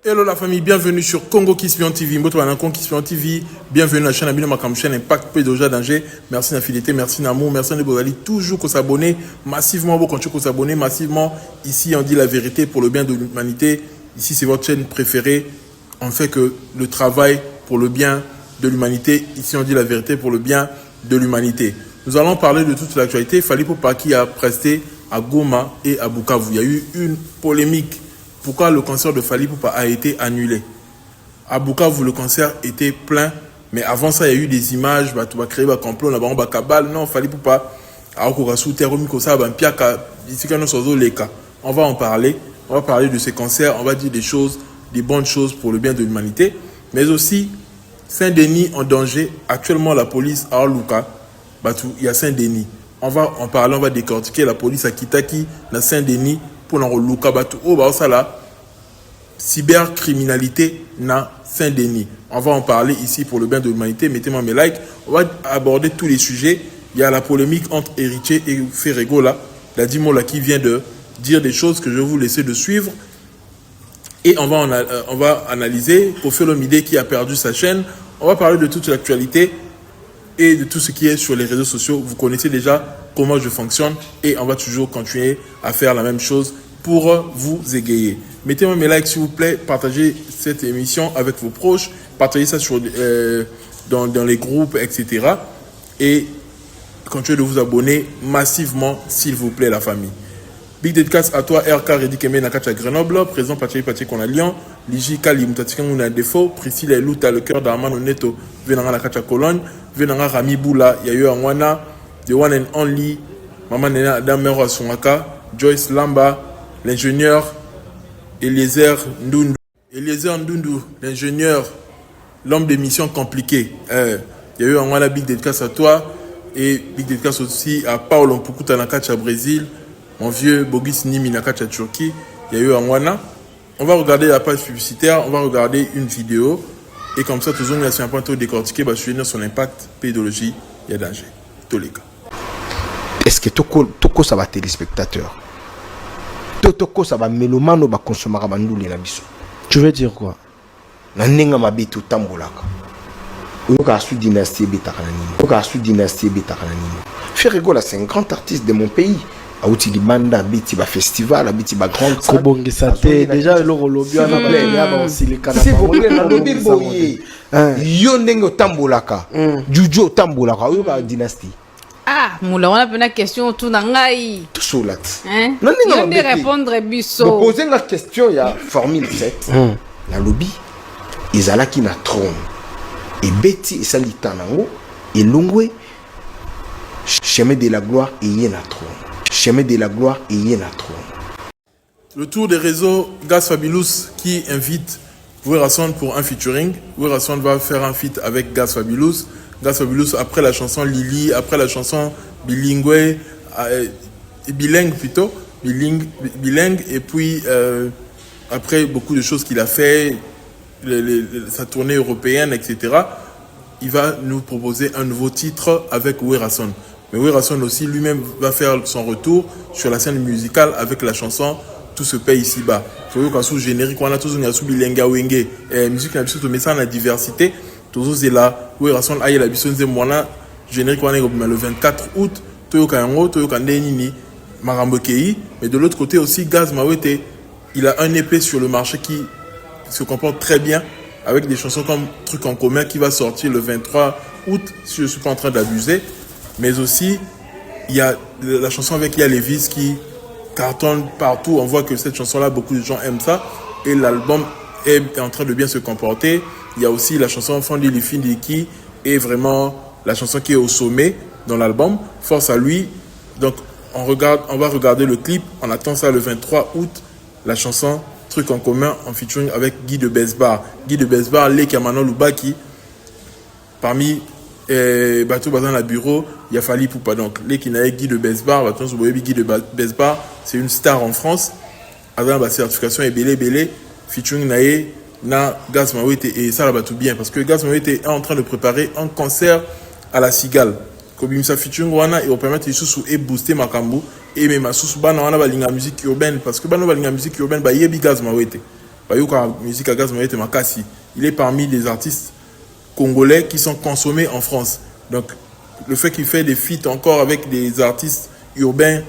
Hello la famille, bienvenue sur Congo Kispion TV. Congo Kispion TV, bienvenue à la chaîne Abino Makam, chaîne Impact Pédoja Danger. Merci d'infidélité, merci d'amour, merci de vous aller toujours qu'on s'abonner massivement, vous continuez qu'on s'abonner massivement. Ici on dit la vérité pour le bien de l'humanité. Ici c'est votre chaîne préférée. On fait que le travail pour le bien de l'humanité. Ici on dit la vérité pour le bien de l'humanité. Nous allons parler de toute l'actualité. Fally Ipupa qui a presté à Goma et à Bukavu. Il y a eu une polémique. Pourquoi le concert de Fally Ipupa a été annulé? À Bukavu, le concert était plein, mais avant ça, il y a eu des images, tu vas créer un complot, on va cabal. Non, Fally Ipupa, on va en parler. On va parler de ces concerts, on va dire des choses, des bonnes choses pour le bien de l'humanité, mais aussi Saint-Denis en danger. Actuellement, la police à Luka, il y a Saint-Denis. On va en parler, on va décortiquer la police à Kitaki, dans Saint-Denis. Pour Luka Batu, cybercriminalité na Saint-Denis. On va en parler ici pour le bien de l'humanité. Mettez-moi mes likes. On va aborder tous les sujets. Il y a la polémique entre Héritier et Ferrego là. La Dimola qui vient de dire des choses que je vais vous laisser de suivre. Et on va analyser Koffi Olomide qui a perdu sa chaîne. On va parler de toute l'actualité et de tout ce qui est sur les réseaux sociaux. Vous connaissez déjà comment je fonctionne et on va toujours continuer à faire la même chose pour vous égayer. Mettez-moi mes likes s'il vous plaît, partagez cette émission avec vos proches, partagez ça dans les groupes, etc. Et continuez de vous abonner massivement s'il vous plaît la famille. Big dédicace à toi RK Redi Keme Nakacha Grenoble, présent Paché qu'on a Lyon, Liji Kali Mutatikan on a défaut, Priscilla Louta le cœur d'Armand Neto, Venanga Nakacha Cologne, Venanga Rami Boula, Yayo Angwana, The One and Only, Maman Nena Adam Sonaka, Joyce Lamba, l'ingénieur Eliezer Ndundu. Eliezer Ndundu, l'ingénieur, l'homme des missions compliquées. Il y a eu un big dédicace à toi et big dédicace aussi à Paolo Mpukuta Nakacha Brésil, mon vieux Bogis Nimi Nakacha Turquie. Il y a eu un wana. On va regarder la page publicitaire, on va regarder une vidéo et comme ça, toujours on a un point de décortiquer, son impact, pédologie, il y a danger. Tous les cas. Est-ce que Toko ça va téléspectateur? Toko ça va mélomano va consommer bandouli na biso. Tu veux dire quoi? Na nenga mabeto tambolaka. Oyoka sous dynastie betakanani. Oyoka sous dynastie betakanani. Ferrego là c'est un grand artiste de mon pays. Aouti Libanda biti ba festival, biti ba grande salle. Kobongisa te déjà le lobby on a plein ya ba aussi les canapes. C'est pour na lobby boye. Yo nengo tambolaka. Juju tambolaka. Oyoka dynastie. Ah, moula, on a une question tout dans l'aïe. Tout solat. Hein? Non, non, non. Répondre biso. Vous posez la question, il y a formule 7. La lobby, ils allaient qui na trône. Et Betty et Salitanango, et Longwe, chemin de la gloire et y na trône. Chemin de la gloire et y na trône. Le tour des réseaux, Gaz Fabulous qui invite Werrason pour un featuring. Werrason va faire un feat avec Gaz Fabulous. Gaz Fabulous après la chanson Lily, après la chanson bilingue, bilingue plutôt, bilingue et puis après beaucoup de choses qu'il a fait, sa tournée européenne, etc. Il va nous proposer un nouveau titre avec Werrason. Mais Werrason aussi lui-même va faire son retour sur la scène musicale avec la chanson Tout se paye ici-bas. Il faut que sous générique, on a tous un sous bilingue wenge, musique n'a plus mais ça la diversité. Toujours c'est là où Werrason a eu la mission de moi générique le 24 août Toyoka Yango Toyoka Ndenini Marambokei, mais de l'autre côté aussi Gaz Mawete il a un épée sur le marché qui se comporte très bien avec des chansons comme Truc en commun qui va sortir le 23 août si je ne suis pas en train d'abuser, mais aussi il y a la chanson avec Yaya Levis qui cartonne partout. On voit que cette chanson là beaucoup de gens aiment ça et l'album est en train de bien se comporter. Il y a aussi la chanson Fondi Lifindi qui est vraiment la chanson qui est au sommet dans l'album. Force à lui. Donc on va regarder le clip. On attend ça le 23 août. La chanson Truc en commun en featuring avec Guy de Besbar. Guy de Besbar, les Kamano Lubaki. Parmi Bateau Bazan la bureau, il y a Fally Ipupa. Donc les qui n'avaient Guy de Besbar, Guy de Besbar, c'est une star en France. Avec la certification est belé. Featuring Nae. Na Gaz Mawete et ça va tout bien parce que Gaz Mawete est en train de préparer un concert à la Cigale. Comme ça featuring wana et on permet de sous et booster Makambu et même sous bana wana balinga musique urbaine parce que bana balinga musique urbaine ba yebi Gaz Mawete. bayoka musique à Gaz Moyete Makasi. Il est parmi les artistes congolais qui sont consommés en France. Donc, le fait qu'il fait des feats encore avec des artistes urbains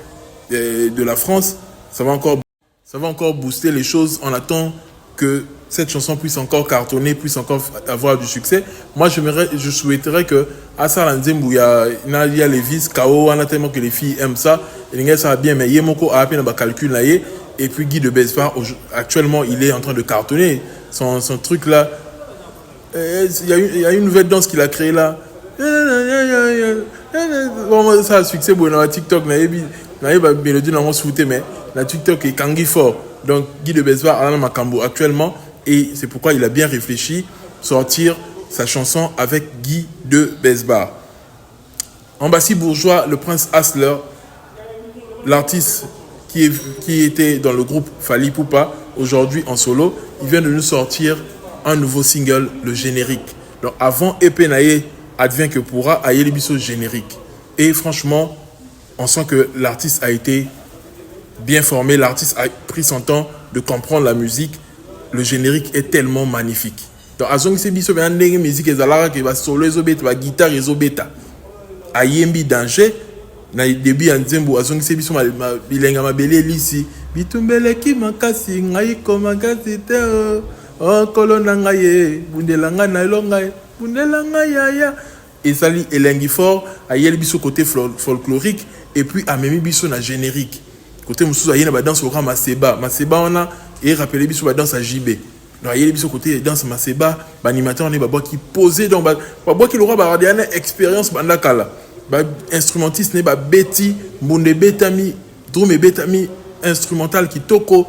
de la France, ça va encore booster les choses. On attend que cette chanson puisse encore cartonner, puisse encore avoir du succès. Moi, je souhaiterais que à Salanzembu, il y a les vis, KO, on a tellement que les filles aiment ça. Et ça va bien, mais Yemoko a appelé un calcul là. Et puis Guy de Besbar, actuellement, il est en train de cartonner. Son truc là, il y a une nouvelle danse qu'il a créée là. Ça a succès bon dans TikTok, mélodie n'a pas souhaité, mais la TikTok est kangi fort. Donc Guy de Besbar a un Makambo actuellement, et c'est pourquoi il a bien réfléchi sortir sa chanson avec Guy de Besbar. Ambassi Bourgeois, le prince Asler, l'artiste qui était dans le groupe Fali Poupa, aujourd'hui en solo, il vient de nous sortir un nouveau single, le générique. Donc avant EP Naye advient que pourra aïe les bisous générique. Et franchement, on sent que l'artiste a été bien formé, l'artiste a pris son temps de comprendre la musique. Le générique est tellement magnifique. Donc azong se biso ben ndenge musique ezalaka ke ba solo ezobeta ba guitare ezobeta. Ayembi danger na début en Nzembo azong se biso bilenga mabele lisi bitumbele ki makasi ngai ko makasi te oh kolona ngai bundelanga na longa bundelanga ya et sali elengi fort ayeli biso côté folklorique et puis amemi biso na générique côté mususu ayena ba danse au Maseba on a et rappelé biso ba danse à JB. Donc ayeli biso côté danse Maseba ba animateur ne ba bois qui posé donc ba bois qui l'aura ba dernière expérience banda kala ba instrumentiste ne ba beti mbonde betami drum et betami instrumental qui toko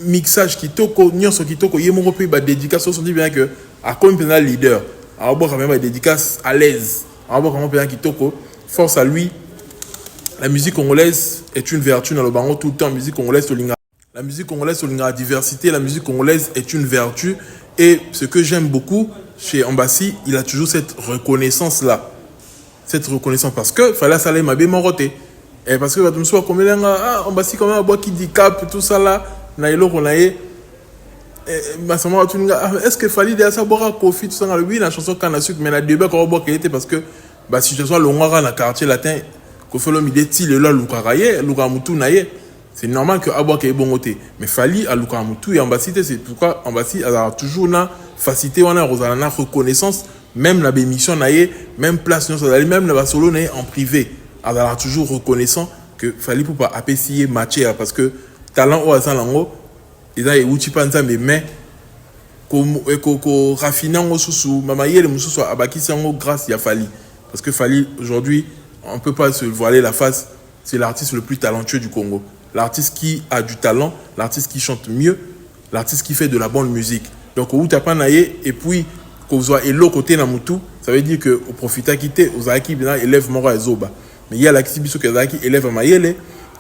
mixage qui toko nyonso qui toko yemoko pe ba dédicace on dit bien que à comme un leader à boire quand même ba dédicace à l'aise à boire quand même qui toko force à lui. La musique congolaise est une vertu dans le bango tout le temps. La musique congolaise la diversité, la musique congolaise est une vertu. Et ce que j'aime beaucoup chez Ambassi, il a toujours cette reconnaissance-là. Cette reconnaissance parce que fallait ça m'a bien moroté. Et parce que tu me sois comme Ambassi comme un bois qui dit cap tout ça là, naïlo qu'on a est-ce que fallait déjà boire coffee tout ça oui la chanson canne à sucre mais la débat qu'on boire qui était parce que bah si je sois longara dans le quartier latin c'est normal que Abouak ait bon côté. Mais Fali, à Lukamutu et Ambassi, c'est pourquoi Ambassi a toujours une facilité, on a une reconnaissance, même la bémission, même place, même la solo en privé. Elle a toujours reconnaissant que Fali pour pas apprécier matcher parce que talent au Azalango, ils ont eu panza mais ko raffinant au sous mamaye le musu soit abaki sango grâce à Fali parce que Fali aujourd'hui on ne peut pas se voiler la face, c'est l'artiste le plus talentueux du Congo. L'artiste qui a du talent, l'artiste qui chante mieux, l'artiste qui fait de la bonne musique. Donc, au Utapanaye, et puis, quand vous avez l'autre côté Namutu, ça veut dire que au profit à quitter, aux Aaki, élève Mora et Zoba. Mais il y a l'activité que Zaki élève Mayele,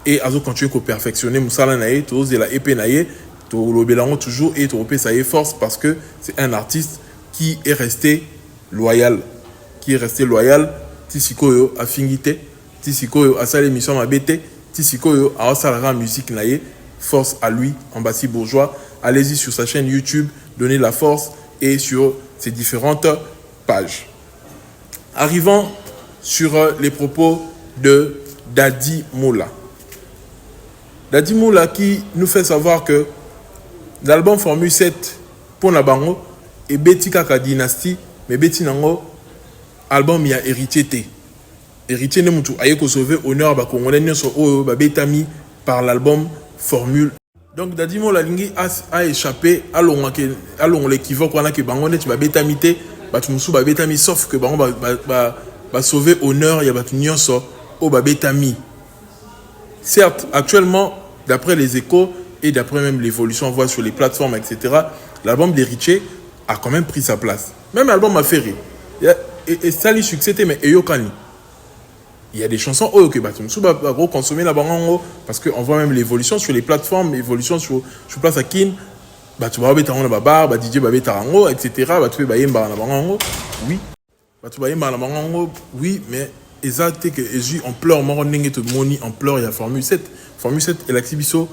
et Azo continue à perfectionner Moussala Naye, tous la épée Naye, tout le Bélango toujours, et tout le ça y est force parce que c'est un artiste qui est resté loyal. Tisikoyo a fingité, Tisikoyo a sa l'émission Mabete, Tisikoyo a sa musique naïe, force à lui, Ambassi Bourgeois. Allez-y sur sa chaîne YouTube, donnez la force et sur ses différentes pages. Arrivons sur les propos de Dadi Moula. Dadi Moula qui nous fait savoir que l'album Formule 7 pour Nabango et Betty Kaka Dynasty, mais Betty Nango, album il y a héritier T. Héritier ne mutu aye ko sauver honneur ba congolais nyonso o ba betami par l'album Formule. Donc Dadi Moula lingi a échappé à l'équivoque on a que bango net ba betamité ba tumusu ba betami sauf que bango ba sauver honneur ya ba nyonso o ba betami. Certes, actuellement d'après les échos et d'après même l'évolution on voit sur les plateformes etc. L'album d'Héritier a quand même pris sa place. Même l'album a fait rire. Et ça lui succès mais Eyokani. Il y a des chansons que tu consommer la bango parce qu'on voit même l'évolution sur les plateformes, l'évolution sur place à Kin, tu vas mettre en babar, DJ babé tarango, etc. Tu vas yemba na bango, oui. Tu vas yemba na bango, oui, mais exact que Jésus en pleure, mort n'engage te moni en pleure il y a Formule 7. Formule 7 et l'activiso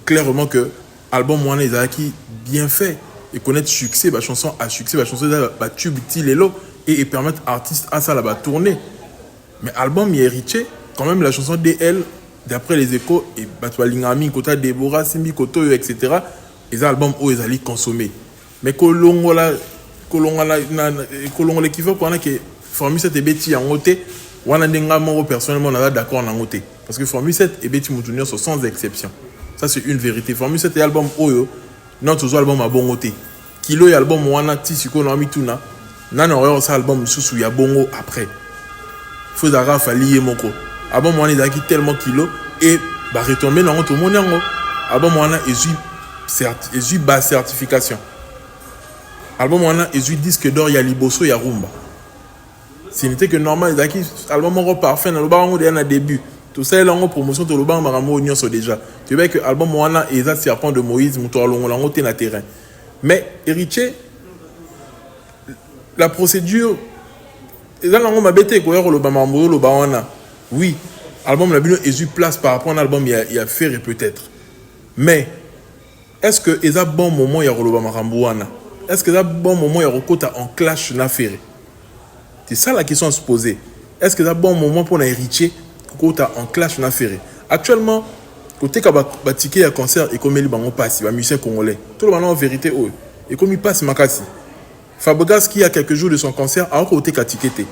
clairement que album wana ezalaki bien fait et connaître succès ba chanson à succès ba chanson ba tube tilelo et permettre artiste à ça la tourner. Mais album héritier quand même la chanson DL d'après les échos et batwa lingami kota Deborah Simbi Koto etc. les albums où ils allaient consommer. Mais kolongola qui veut qu'on a que Formule 7 et Betty en côté wana ndenga mo personnellement on d'accord en côté parce que Formule 7 et Betty Moutounion sont sans exception. Ça c'est une vérité. Formule 7 et album oyo notre album a bon côté. Kilo et album wana tisiko na mituna nana oyo ça album susu ya bongo après. Faut dara fali moko. Album wana ezaki tellement kilo et ba retomber na tout monde yango. Album wana ezu ba certification. Album wana ezu disque d'or ya liboso ya rumba. Ce n'était que normal ezaki album moko parfait na lobango de na début. Tout ça là en promotion to lobango maramo nyonso déjà. Tu vois que album wana eza serpent de Moïse muto longo te na terrain. Mais héritier la procédure eza lango mabete ko yoro loba mambo loba wana. Oui, album la bino ezu place par rapport à l'album il y a fait peut-être. Mais est-ce que eza bon moment ya loba marambo wana? Est-ce que eza bon moment ya rekota en clash na ferré? C'est ça la question à se poser. Est-ce que c'est un bon moment pour un héritier en clash na ferré? Actuellement, côté ka ticket à concert et comme il bango passe, va musicien congolais. Tout le monde en vérité oh. Et comme il passe makasi. Fabregas qui a quelques jours de son concert a côté ka ticket.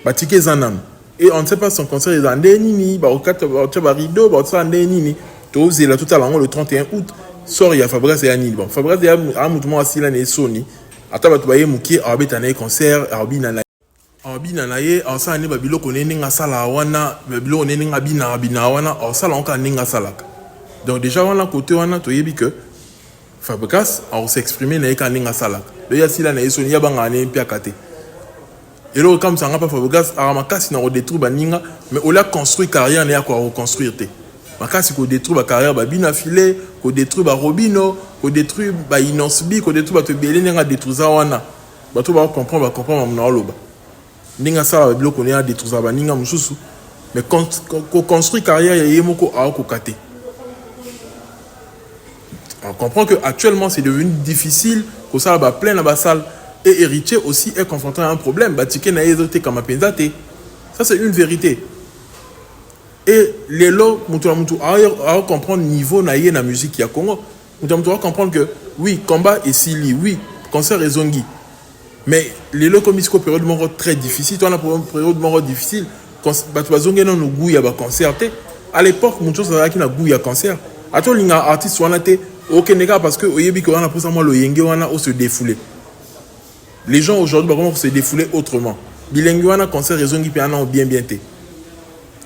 Ba ticket zanam. Et on ne sait pas son concert est en nini, ba okata ba rideau, ba ça nini. To zela tout à l'heure le 31 août. Sort ya Fabregas et Anil. Bon, Fabregas ya amutumo asila ne Sony. Ata ba tubaye muki arbeta na concert, arbina na bina na ye asa ne babilo ko nenga sala wana babilo nenga bina wana asa la onka nenga salaka. Donc déjà wana côté wana to yebi que Fabregas a s'exprimer na ka nenga salaka. Le ya sila na yeso ni banga ne mpia kate. Et là comme ça pas Fabregas a makasi na détruire baninga mais au la construire carrière na ya ko reconstruire te. Makasi ko détruire ba carrière ba bina filé, ko détruire ba Robino, ko détruire ba Inosbi, ko détruire ba to belé nenga détruire za wana. Ba to ba comprendre mon loba. Ninga sala biloko ne a détruire ba ninga mususu mais construire carrière ya yemoko a ko kate. On comprend que actuellement c'est devenu difficile que ça va plein la salle et héritier aussi est confronté à un problème ba ticket na yezote kama penzate. Ça c'est une vérité. Et les lots mutu a comprendre niveau na ye na musique ya Congo. Mutu a comprendre que oui, combat et sili, oui, concert et zongi. Mais les lots comme ici période moro très difficile, toi on a période moro difficile quand tu vas zonguer dans nos goûts ya ba concerté. À l'époque mutu ça qui na goût ya concert. Ato linga artiste wana te OK nega parce que oyebi ko wana pour ça moi le yenge wana o se défouler. Les gens aujourd'hui bah, comment se défouler autrement. Bilengi wana concert et zongi pe ana bien té.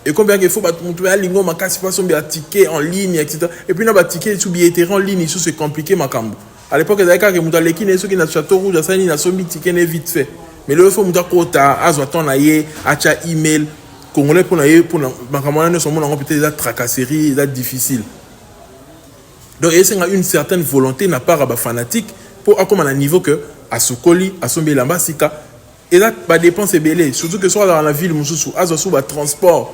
Et combien il faut mutu ya lingo makasi pas son bien ticket en ligne etc. Et puis na ba ticket sous billetterie en ligne isso c'est compliqué makambo. À l'époque, il y avait des gens qui ont château rouge, ils ont vite fait. Mais le faut que kota, azoton aye, acha email, congolais pour makamana sont peut-être des tracasseries, des difficiles. Donc il y a une certaine volonté n'a pas à fanatique pour comme à un niveau que à Sokoli, à Sombe Lambasika et là ba dépense est belé, surtout que soit dans la ville mususu, azosu ba transport.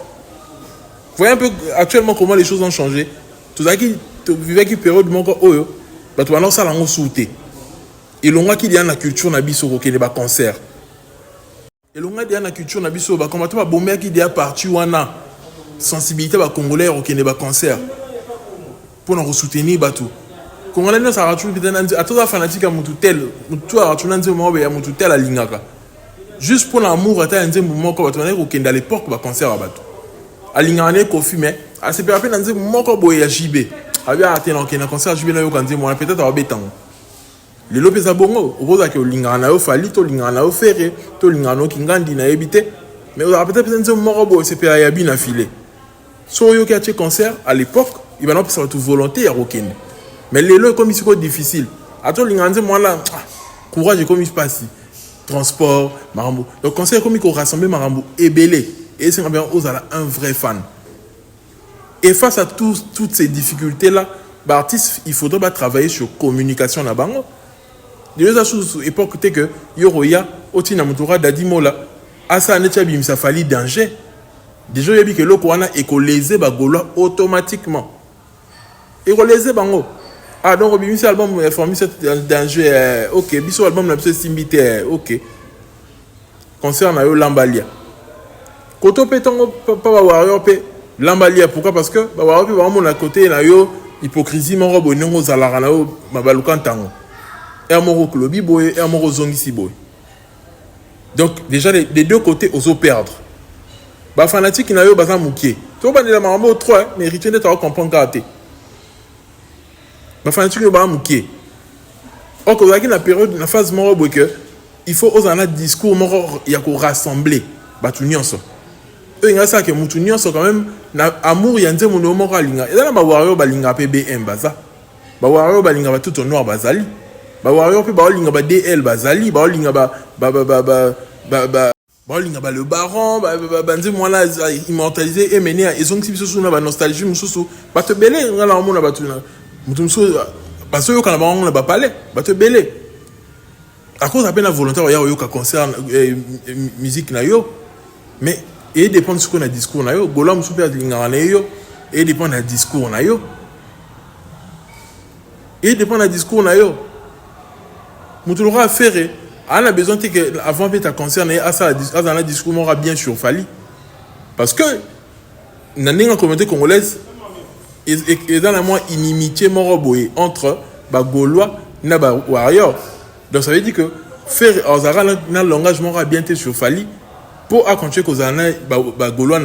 Vous voyez un peu actuellement comment les choses ont changé. Tout ça qui vivait qui période mon oyo bato bana osala yango souté elonga ki dia na culture na biso kokende ba concert elonga dia na culture na biso ba komata ba bomber ki dia parti wana sensibilité ba congolais kokende ba concert pour nous soutenir bato congolais na sa ratu bitana nzi atoza fanatique mutu tel mutu ratu nzi mo ya mutu tel alingaka juste pour l'amour ata nzi moko bato bana kokende à l'époque ba concert ba bato alingane ko fumer a se perapé nzi moko boye ya JB Abia atena na concert jubina yo kanzi mo peut-être abetango. Le lopeza bongo oboza ke olingana yo fali to lingana yo ferré to lingana kingandi na ebité mais peut-être nzo moko bo c'est pa ya bina filé. So yo ki a concert à l'époque, il va non pas toute volonté à rokende. Mais les lots comme c'est difficile. Ato lingana moi là courage comme il se passe. Transport, marambo. Le concert comme il faut rassembler marambo et belé et c'est bien osala un vrai fan. Et face à toutes ces difficultés-là, l'artiste, il faudrait travailler sur communication na bango. Déjà, sous époque, c'est que Yoroya, Otina Moutoura, Dadimola, Asa Nechabi, ça fallait danger. Déjà, il y a dit que l'eau est écolisé automatiquement. Écolisé bango. Ah, donc, ce album, formé cette danger, ok. Biso album, n'a pas simbité, ok. Concert, na yo Lambalia. Koto petango, pas Warrior, Lambalia. Pourquoi? Parce que, Warrior, vraiment, à côté, na yo, hypocrisie, mon robo, non, zalara, na yo, mabalukan tango. Et moro klobi boy, et moro zongisi boy. Donc, déjà, des deux côtés, oso perdre. Bah, fanatique, na yo, bazan moukier. Tu vois, la maman, 3, mais Richard, tu vas comprendre karaté. Bah, fanatique, yo, bazan moukier. Or, quand vous la période, la phase moro boy, il faut oser un discours, moro, il y a qu'on rassembler. Bah, tout n'y en so. Eux, il y a ça que moutou n'y en so quand même, na amour, il y a un zé mon moro linga. Et là, ma warrior, balinga, PBM, baza. Bah, warrior, balinga, ba tout au noir, bazali. Bah, warrior, pe, ba, linga, ba, DL, bazali. Ba, linga, ba, linga, ba, le baron, nze, moi, là, immortalisé, et mené, ils ont qui sous na nostalgie, moussou, ba, te belé, là, on a battu, moutou, parce que, quand on a pas parlé, ba, te belé. À cause de la volonté, il y a un concert musique, mais il dépend de ce qu'on a discours. Golam super et dépend du discours. Il dépend du discours. Nous à faire. On a besoin que avant de ta concert, un discours m'aura bien surfali. Parce que dans la communauté congolaise, il y a une inimitié entre les Gaulois et les Warriors. Donc ça veut dire que faire un langage bien surfali pour continuer que les Gaulois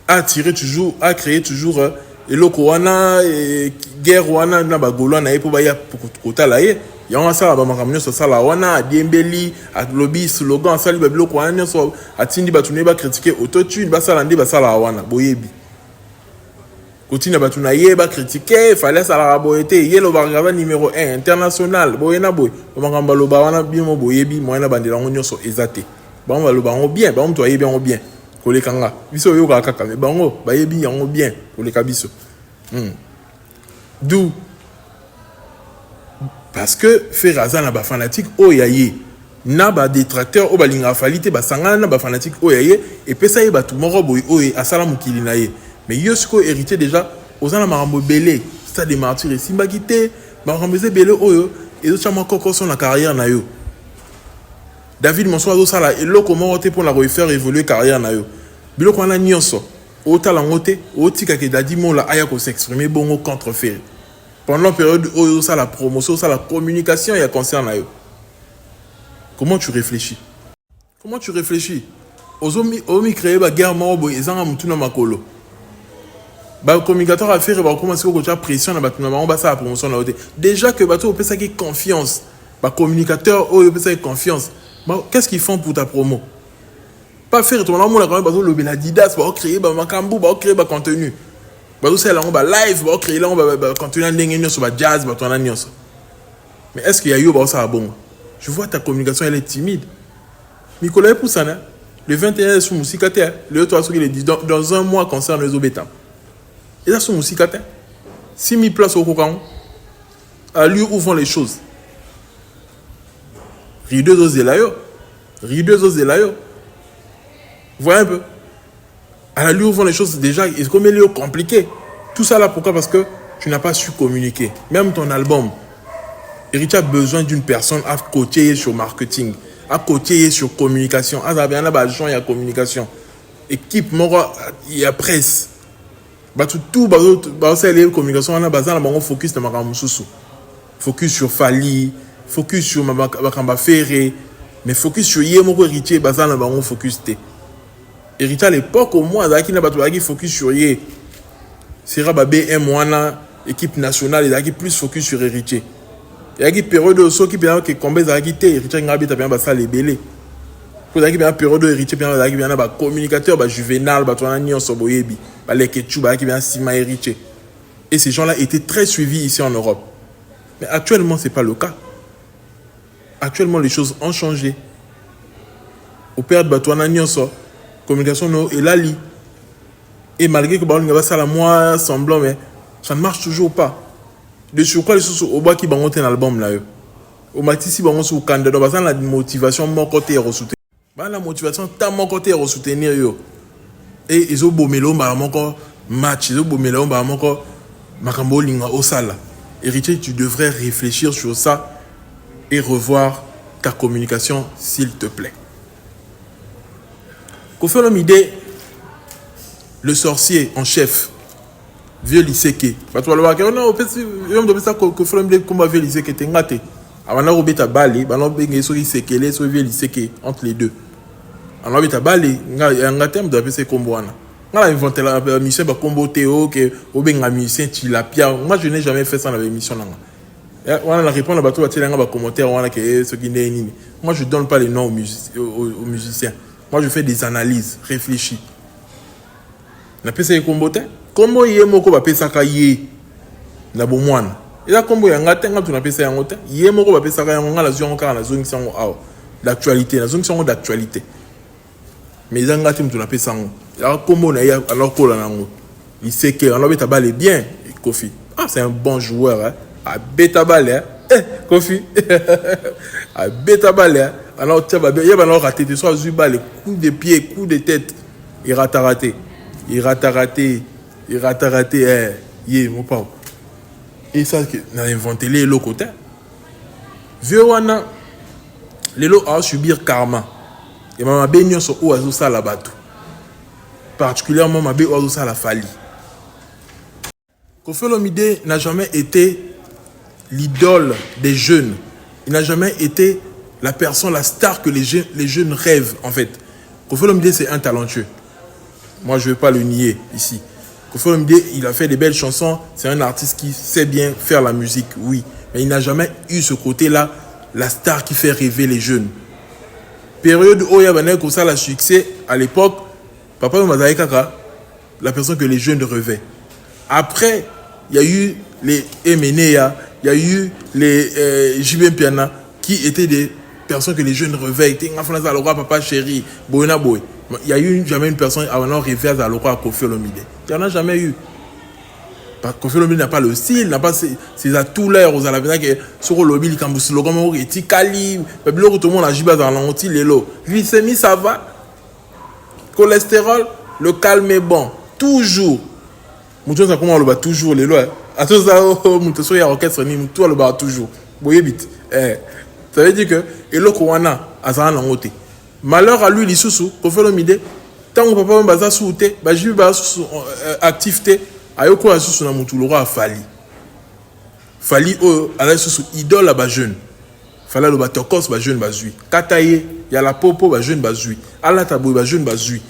à tirer toujours, à créer toujours et le Kowana et guerre wana na ba Gaulois pour baya pour kota là il y a ça ba makamnyo so sala wana diembeli à lobby slogan sali ba biloko wana so atindi batune ba critiquer autotune ba sala ndi ba sala wana boyebi continue ba tuna yeba critiquer fallait sala boyete yelo ba numéro 1 international boyena boy ba makamba loba wana bimo boyebi moyena bandela ngonyo so ezate ba on va loba on bien ba on to yebi on bien kolekanga biso yo kaka mais bango ba yebi yango bien koleka biso d'où parce que faire azana ba fanatique oyaye na ba détracteur o balinga falite ba sangana na ba fanatique oyaye et pesa ye ba tout moro boy oye asala mukili na ye mais yo siko hérité déjà ozana marambo belé ça des martyrs et simba kité marambo belé oyo et zo chama koko son la carrière na yo David Monsoa zo sala et lo comment te pour la refaire évoluer carrière na yo biloko wana nyonso ota la ngote otika ke dadi mo la aya ko s'exprimer bongo contre faire pendant la période où ça la promotion ça la communication ya concerne yo. Comment tu réfléchis omi créer ba guerre morobo ezanga mutuna makolo ba communicateur a faire ba commencer ko tia pression na batuna ba on ba ça la promotion na ote déjà que bato opesa ki confiance ba communicateur o opesa ki confiance ba qu'est-ce qu'ils font pour ta promo pas faire ton amour là quand même bato le Benadidas ba créer ba makambu ba créer ba contenu bato c'est là on ba live ba créer là on ba contenu ndenge nyoso ba jazz ba tona nyoso mais est-ce qu'il y a eu ba ça bon je vois ta communication elle est timide Nicolas Poussana le 21 sous Musikate le 3 sur il dit dans un mois concerne les obétants et là sous Musikate 6000 places au Kokan à lui où vont les choses rideau zelayo voyez un peu à la lui où vont les choses déjà c'est comme il est compliqué tout ça là pourquoi parce que tu n'as pas su communiquer même ton album Héritier a besoin d'une personne à côté sur marketing à côté sur communication à la il y a communication équipe il y a presse tout c'est les communications on a besoin de focus de focus sur Fali focus sur Makamba Ferré mais focus sur Yemoko Héritier bazan na bango focus té Héritier à l'époque au moins qui n'a pas focus sur Yé sera BM wana équipe nationale et plus focus sur Héritier il y a une période où ceux qui bien que combien d'arrêtés Héritier ngabi ta bien ba ça les belé pour il y a une période où Héritier bien ba communicateur ba juvénal ba tona nyonso boyebi ba lekechu ba qui bien sima Héritier et ces gens-là étaient très suivis ici en Europe mais actuellement c'est pas le cas. Actuellement, les choses ont changé. Au père de Batouana Nyonso, communication no et Lali. Et malgré que Baolinga va ça la moi semblant, mais ça ne marche toujours pas. De surcroît, les choses au bas qui bangotent un album là. Au matisi bangon sous candidat, parce que la motivation mon côté est re-soutenir. La motivation ta mon côté est re-soutenir yo. Et ils ont beau mélo, bah encore match, ils ont beau mélo, bah encore makambo linga osala. Héritier, tu devrais réfléchir sur ça et revoir ta communication, s'il te plaît. Koffi Olomide, le sorcier en chef, vieux Liseke. Parce que Koffi Olomide comme vieux Liseke tengate. Avant robeta bali, bano bengi so Liseke, so vieux Liseke entre les deux. Alors robeta bali, nga terme de appeler combo wana. On a inventé la mission ba combo Théo que obenga musicien Tilapia. Moi je n'ai jamais fait ça dans l'émission là. On a la réponse à bateau ba tirer nga commentaire wana que ce qui n'est ni. Moi je donne pas les noms aux musiciens. Moi je fais des analyses réfléchies. Na pesa combo te. Combo yé moko ba pesa ka yé na bomwana. Et là combo ya ngate nga tu na pesa yango te. Yé moko ba pesa ka yango nga la zone ka na zone sango aw. D'actualité, la zone sango d'actualité. Mais ils ont gâté tout la pesa sango. Alors comment on a alors qu'on a il sait que on a balle bien Koffi. Ah c'est un bon joueur hein. À beta balle hein. Koffi. À beta balle hein. Alors tu vas bien, il va alors rater de soit balle, coup de pied, coup de tête. Il rate raté. Yé mon papa. Et ça que on a inventé les lots côté. Vieux wana les lots à subir karma. Et maman benyo so oazo ça la bateau. Particulièrement Mabé Ouadosa la Fali. Koffi Olomide n'a jamais été l'idole des jeunes. Il n'a jamais été la personne, la star que les jeunes rêvent en fait. Koffi Olomide c'est un talentueux. Moi je ne vais pas le nier ici. Koffi Olomide il a fait des belles chansons. C'est un artiste qui sait bien faire la musique, oui. Mais il n'a jamais eu ce côté-là, la star qui fait rêver les jeunes. Période où il y avait un succès à l'époque. Papa Mazai Kaka, la personne que les jeunes rêvaient. Après, il y a eu les Emenea, il y a eu les JB Piana, qui étaient des personnes que les jeunes rêvaient. Il papa chéri, Boyna Boy. Il n'y a eu jamais une personne avant rêvé à Zalora à Koffi Olomide. Il n'y en a jamais eu. Koffi Olomide n'a pas le style, n'a pas ses atouts-là aux Alavina qui sont au lobby, qui ont slogan, et Tikali, tout le monde a jibé dans l'anti, l'élo. Glycémie, ça va. Cholestérol, le calme est bon. Toujours. Mouton ça comment on le bat toujours les lois. À tout ça, mouton il y a orchestre ni mouton le bat toujours. Boye bit. Ça veut dire que et le Kowana azana langote. Malheur à lui lisusu, Koffi Olomide. Tant que papa baza souté, ba jibi ba activité, ayoko asusu na mouton le roi Fali. Fali ala susu idole ba jeune. Fala le batokos ba jeune ba zui. Kataye il y a la popo ba jeune ba zui. Ala tabou ba jeune ba zui.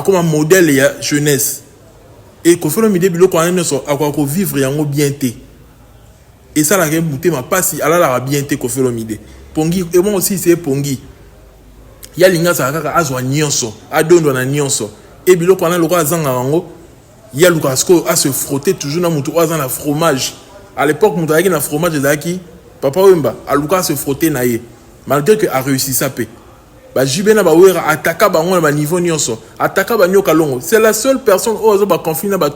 Comme un modèle il y a jeunesse. Et Koffi Olomide biloko ane so akwa vivre yango bien té. Et ça la game bouté ma passe ala la bien té Koffi Olomide. Pongi et moi aussi c'est Pongi. Il y a linga sa kaka azwa nyonso, adondo na nyonso. Et biloko ane loko azanga yango. Il y a Lukasko à se frotter toujours na mutu azan na fromage. À l'époque mutu avec na fromage ezaki Papa Wemba, Aluka se frotter naïe. Malgré que a réussi sa paix. Bah Jibena ba wera ataka ba ngona ba niveau nyonso. Ataka ba nyoka longo. C'est la seule personne où azo ba confiner ba.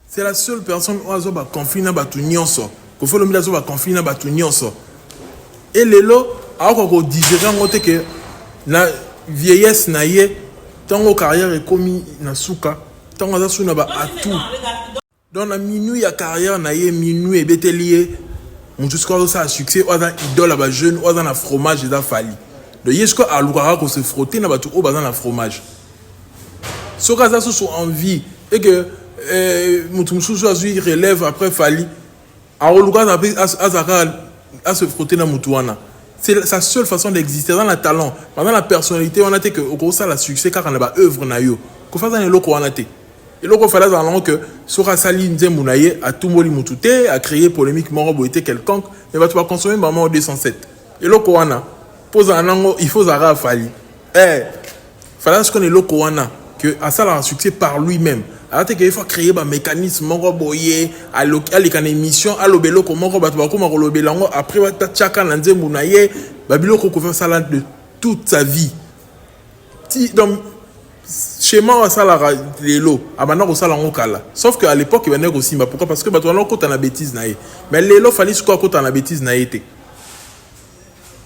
C'est la seule personne où azo ba confiner ba tout nyonso. Koffi Olomide azo ba confiner ba tout nyonso. Et lelo a ko digérer ngote que na vieillesse naïe tango carrière est commis na souka. Tango azo suna ba atout. Dans la minuit ya carrière naïe minuit et betelier. Jusqu'à ça a succès, on a idole à jeune, on a un fromage et da Fali. De jusqu'à à l'ouara qu'on se frottait, on a tout au bazar un fromage. Ce cas là, sont en vie et que Moutoumsou soit relève après Fali. À l'ouara à se frotter dans Moutouana. C'est sa seule façon d'exister dans le talent. Pendant la personnalité, on a été que au cours ça la succès car on a pas œuvre na yo. Qu'on fasse un loco on a été. Et là, il fallait dans que Sora Sali Nzemounaye a tout moli moutouté, a créé polémique moroboité quelconque, mais va tu vas consommer maman au 207. Et là, Koana pose un angle, il faut Zara Fali. Fallait qu'on est le Koana, que à ça a succès par lui-même. Alors qu'il faut créer un mécanisme moroboyé, à l'écran émission, à l'obélo comme morobatou, comme l'obélango, après va tchaka Nzemounaye, babilo qu'on fait ça là de toute sa vie. Donc, chez moi, ça la l'élo, à maintenant ça la kala. Sauf qu'à l'époque, il y avait aussi, pourquoi? Parce que tu as encore la bêtise naïe. Mais l'élo fallait ce qu'on a la bêtise naïe.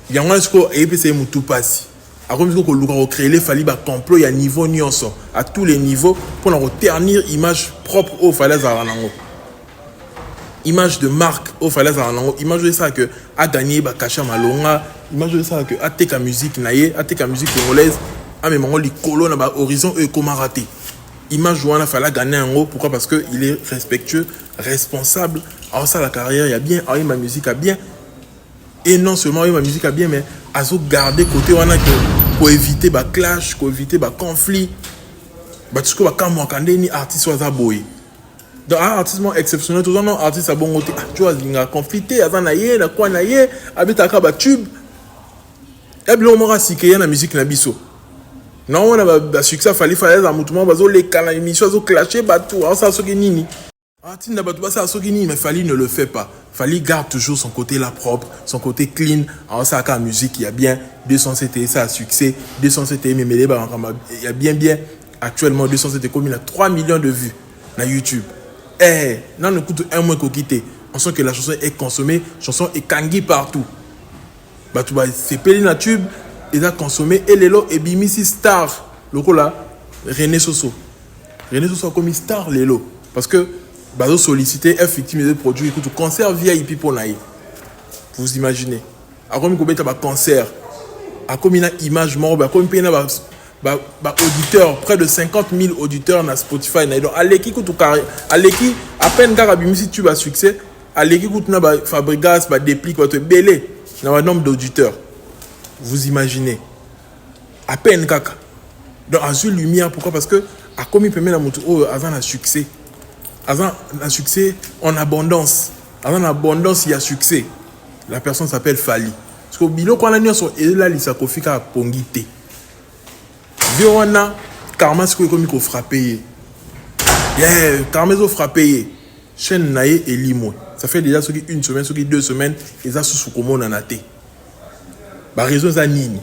Il y a un score et puis c'est tout passé. akomi ko créer les fali ba complot ya niveau nyonso à tous les niveaux pour na ternir image propre au fallait za nango image de marque au fallait za nango image de ça que a gagné ba kasha malonga image de ça que a teka musique naie a teka musique congolaise a même ngo likolo na ba horizon e comment rater image wana fallait gagner en haut pourquoi parce que il est respectueux responsable alors ça la carrière il y a bien alors ma musique a bien et non seulement ma musique a bien mais à se garder côté wana que pour éviter ba clash pour éviter ba conflit ba tout ce que ba kamwa kande ni artiste wa boy donc un artiste exceptionnel tout non artiste a bon côté tu vois il a conflité avant na yé na quoi na yé habita ka ba tube et bien on m'a siké na musique na biso non on a ba succès fallait za mutumo bazo les kana émission zo clasher ba tout ça so ki nini artiste na ba tout ça so ki nini mais Fally ne le fait pas. Fally garde toujours son côté là propre, son côté clean. Alors ça, quand la musique, il y a bien 207 ça a succès, 207 il y a bien actuellement 207 comme il a 3 millions de vues sur YouTube. Eh, non, on écoute un mois qu'on quitte. On sent que la chanson est consommée, la chanson est kangui partout. Bah tu vas c'est pelé na tube, il a consommé et les lots et bimisi star. Le là, René Soso a comme star les lots parce que bazo solliciter effectivement des produits écoute concert VIP pour naï vous imaginez a comme ko beta ba concert a comme une image mort ba comme pena ba auditeur près de 50 000 auditeurs na Spotify na donc aleki kutu aleki à peine kaka bimisi tu ba succès aleki kutu na ba Fabregas ba déplique ba te belé na ba nombre d'auditeurs vous imaginez à peine kaka donc azul lumière pourquoi parce que a comme il permet la moto oh avant un succès avant un succès en abondance. Avant l'abondance, il y a succès. La personne s'appelle Fally. Parce que bilo quand on a son et là il s'accofika pongité. Bio on a karma ce que comme il frappé. Yeah, karma zo frappé. Chaîne naé et limo. Ça fait déjà une semaine, 2 semaines, et ça sous comment on a té. Ba raison za nini.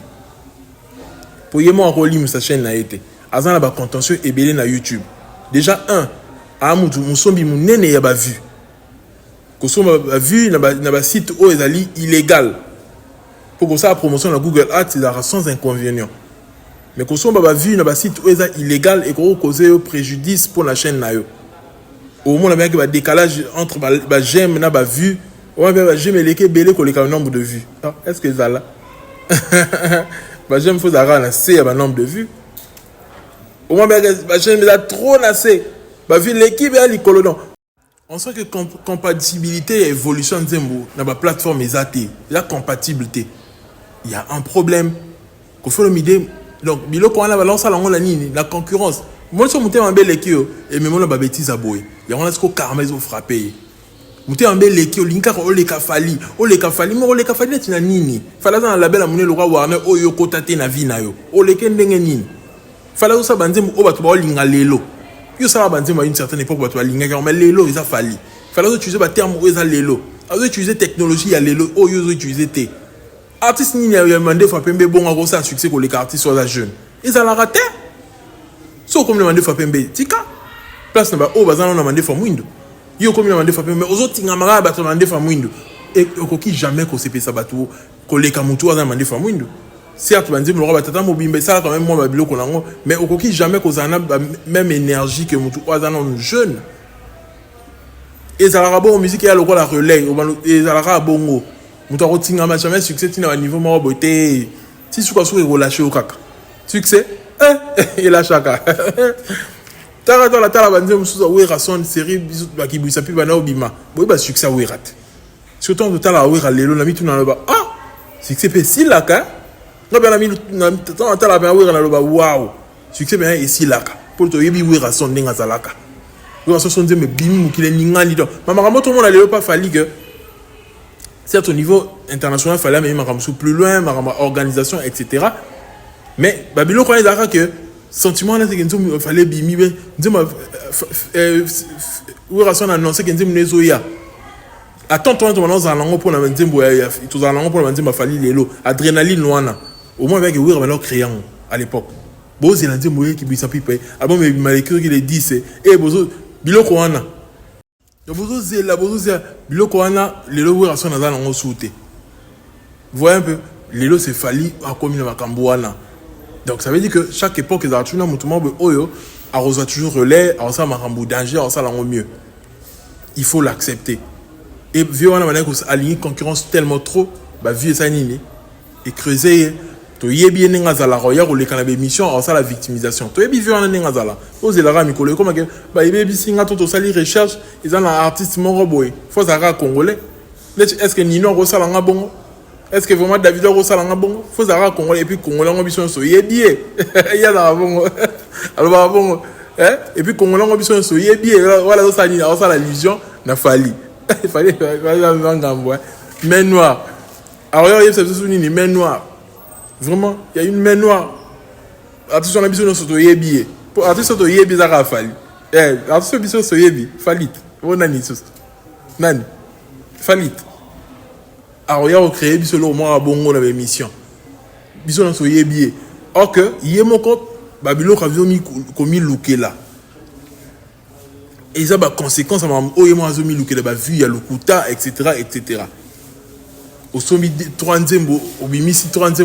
Pour yemo en lim sa chaîne na été. Azan la ba contentieux et belé na YouTube. Déjà musombi munene ya ba vu kosoma ba vu na ba site o ezali illégal pour que ça la promotion na Google Ads c'est sans inconvénient mais kosoma ba vu na ba site o ezali illégal et ko causer préjudice pour la chaîne na yo au moins avec ba décalage entre ba j'aime na ba vu ou ba j'aime leke belé ko le nombre de vues est-ce que ça là ba j'aime faut dara na c'est ba nombre de vues au moins ba j'aime là trop na c'est l'équipe est l'icolo. On sent que compatibilité et évolution de Zembo dans la plateforme est la compatibilité. Il y a un problème. Qu'il faut le mider. Donc, bilo quand on a balancé la concurrence. Moi, je suis monté en bel équipe et même on a bêtise à boy. Il y a un esco carmé au frappé. Monté en bel équipe, l'inka o le kafali, mais o le kafali tu n'as nini. Fallait dans la belle amouné le roi Warner o yo kotate na vie na yo. O le kendenge nini. Fallait aussi banzem o batu ba linga lelo. Yo ça va à une certaine époque tu vas linga mais lelo ils a fallu fallait utiliser le terme où ils a lelo alors utiliser technologie à lelo oh yo utiliser té artiste ni a demandé Fapembe bon à ça succès pour les artistes sur la jeune ils a la raté so comme demandé Fapembe tika place na ba oh bazana demandé Famuindo yo comme demandé Fapembe mais aux autres tingamara ba demandé Famuindo et koki jamais ko CP ça batu ko les kamutu a demandé Famuindo certes on dit le roi batata mobimbe ça quand même moi babilo konango mais okoki jamais kozana même énergie que mutu ozana jeune et ça la bon musique ya lokola relais et ça la bongo mutu akotinga ma jamais succès tina au niveau mo beauté si suka su relâcher au kaka succès et la chaka tara dans la tala banze musuza wera son série bisu bakibisa pi bana obima boy ba succès wera surtout de tala wera lelo na mitu na ba ah succès pe si la ka non bien ami tant la bien oui na waouh succès bien ici là pour te yebi oui rason ndinga zalaka oui rason sont me bimi mukile ningani donc mama ramoto mon allait pas fallu que certes au niveau international fallait mais mama ramsou plus loin mama organisation etc mais babilo connaît d'accord que sentiment là c'est que nous fallait bimi ben ndima oui rason annoncer que ndima nezoya attends toi on dans lango pour na ndimbo ya tout dans lango pour na ndimba fallait lelo adrénaline wana au moins avec oui alors créant à l'époque bon c'est lundi moyen qui bisa pipe avant mais malgré qu'il est dit c'est et bozo biloko wana bozo zela biloko wana lelo oui rason na lango souté voyez un peu lelo c'est Fally a commis na makambo wana Donc ça veut dire que chaque époque, ils ont toujours un oyo, arrosa toujours relais, arrosa marambo danger, arrosa l'en mieux. Il faut l'accepter. Et vu on a manière qu'on s'aligne concurrence tellement trop, bah vu ça nini et creuser. To yebi nenga zala roya ou les canabé mission, arrosa la victimisation. To yebi vu on a nenga zala. Osez la rami kole comme que bah yebi singa to sali recherche, ils ont un artiste mon roboy. Faut ça congolais. Est-ce que Nino rosa langa bongo? Est-ce que vraiment David rosa langa bongo? Faut ça congolais et puis congolais on mission so yebi. Il y a la bongo. Alors bongo. Hein? Et puis congolais on mission so yebi. Voilà ça ni rosa la illusion n'a fallu. Il fallait main noire. Alors il y a cette souvenir main noire. Vraiment, il y a une main noire. Attention, on a besoin de se yebi. Pour attention, to yebi ça a fallu. Attention, besoin de se yebi. Falit. On a ni sus. Nani. Falit. Alors il y a créé besoin de moi à bongo dans l'émission. Besoin de se yebi. Or que il y a mon compte Babylone qui a vu comme il looké là. Et ça a des conséquences à mon oyemo azomi looké là. Vu il y a le kuta, etc. Au sommet 30e au bimisi 30e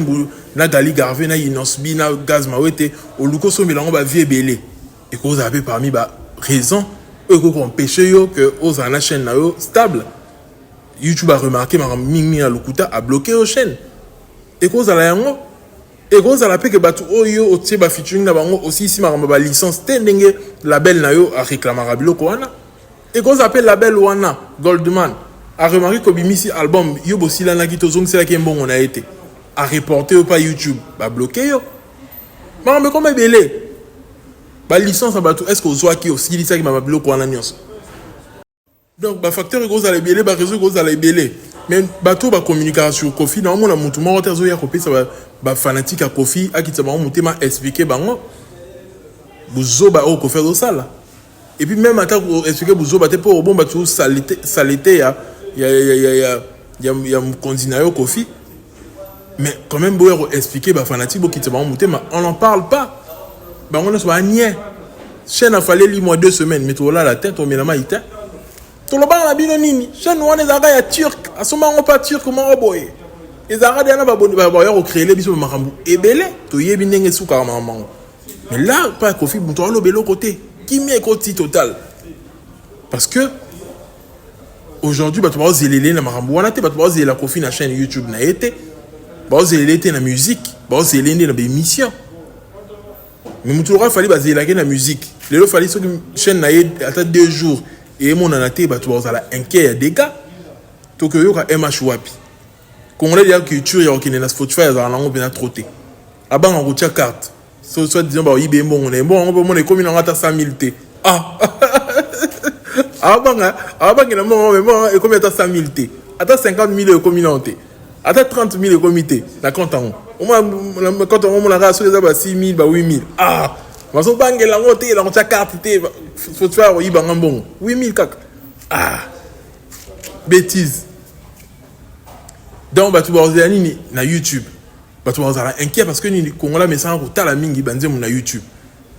na gali garve na inosbi na gaz mawete au luko sommet là on va vie belé et que vous avez parmi ba raison et que qu'on pêche yo que aux en chaîne na yo stable YouTube a remarqué ma ming à lukuta a bloqué aux chaînes et que vous allez yango et que vous allez que batu oyo o tie ba featuring na bango aussi ici ma ba licence tendenge label na yo a réclamer biloko wana et que vous appelle label wana Goldman a remarqué que Bimisi album yo bosi la naki to zong c'est là qui bon on a été a reporté au pas YouTube ba bloqué yo mais comme belé ba licence ba tout est-ce que soit qui aussi dit ça qui m'a bloqué en annonce donc ba facteur gros aller belé ba réseau gros aller belé mais ba tout ba communication Kofi na mon mutu mo tezo ya kopi ça ba fanatique à Kofi a qui ça ba mutema expliquer bango buzo ba o ko faire ça là et puis même attends pour expliquer buzo ba te pour bon ba tout saleté ya il y a un candidat au Kofi mais quand même beau expliquer bah fanatique qui te va monter mais on n'en parle pas bah on ne soit niais chaîne a fallu lui moi 2 semaines mais toi là la tête on met la main ita tout le bas la bino nini chaîne on est à turc à ce moment on pas turc comment boy les arabes na ba bon ba yo créer les biso makambu et belé to yebi ndenge suka maman mais là pas Kofi bon toi le belo côté qui met côté total parce que aujourd'hui bah tu vas zélélé na marambo wana te bah tu vas zéléla Kofi na chaîne YouTube na été bah zélélé te na musique bah zélélé na émission mais mutura fallait bah zéléla na musique lelo fallait sur chaîne na été à 2 jours et mon anaté bah tu vas la inquiet ya des gars to que yo ka MH wapi congolais dia culture ya okine na Spotify za lango bena trotter aba ngo tia carte soit disant bah ibe bon on est comme une ngata 100 000 t Avant qu'il moment et combien t'as 100 000 t. Attends 50 000 et communauté. Attends 30 000 et comité. La compte en haut. Quand on a rassuré ça 6 000 8 000. Ah. Mais son banque la montée la carte t. Faut faire oui bon. 8 000 cac. Ah. Bêtise. Donc bah tu vas ni na YouTube. Bah tu vas inquiet parce que ni Congolais mais ça en la mingi banze na YouTube.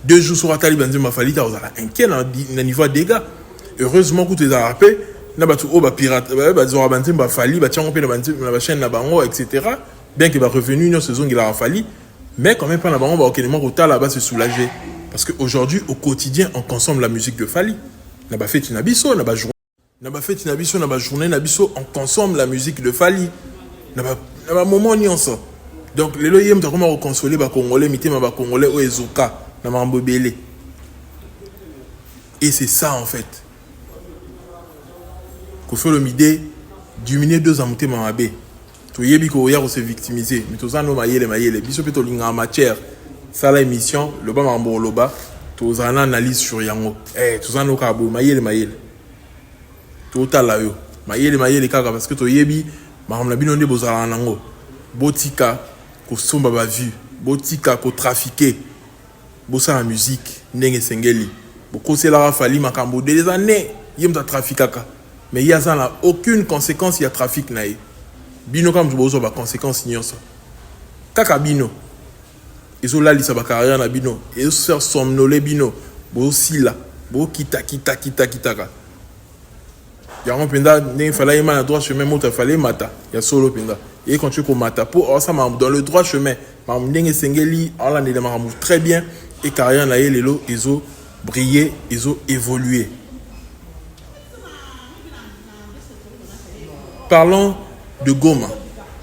2 jours sur Atali banze ma falita vous inquiet na niveau dégâts. Heureusement que tu es rappelé na batu o ba pirate ba zora bantim ba fali ba tiango pe na bantim na chaîne na bango etc. Bien que ba revenu une saison il a fallu mais quand même pas na bango ba okenement ko tala ba se soulager parce que aujourd'hui au quotidien on consomme la musique de Fali na ba fête na biso na ba journée na ba fête na biso na ba journée na biso on consomme la musique de Fali na ba moment ni on ça donc les loyem ta comment reconsoler ba congolais mitema ba congolais o ezoka na mambo belé et c'est ça en fait qu'on fait le midé diminuer 2 amoutes mamabé to yebi ko ya ko se victimiser mais to zano mayele biso pe to linga en matière ça la émission le ba mambo loba to zana analyse sur yango to zano ka bo mayele to tala yo mayele kaka parce que to yebi mamla bino nde bozala nango botika ko somba ba vue botika ko trafiquer bosa la musique ndenge sengeli bokosela Fali makambo des années yem ta trafiquaka mais il y a ça aucune conséquence il y a trafic naï bino comme je bozo ba conséquence nyonso kaka bino ils là lisa ba carrière na bino et se faire somnoler bino bo sila bo kita ka ya on penda ne fallait mal à droit chemin mota fallait mata ya solo penda et quand tu ko mata pour ça dans le droit chemin Mamdenge Sengeli, on l'a démarré très bien. Et carrière là, les lots, ils ont brillé, ils ont évolué. Parlons de Goma,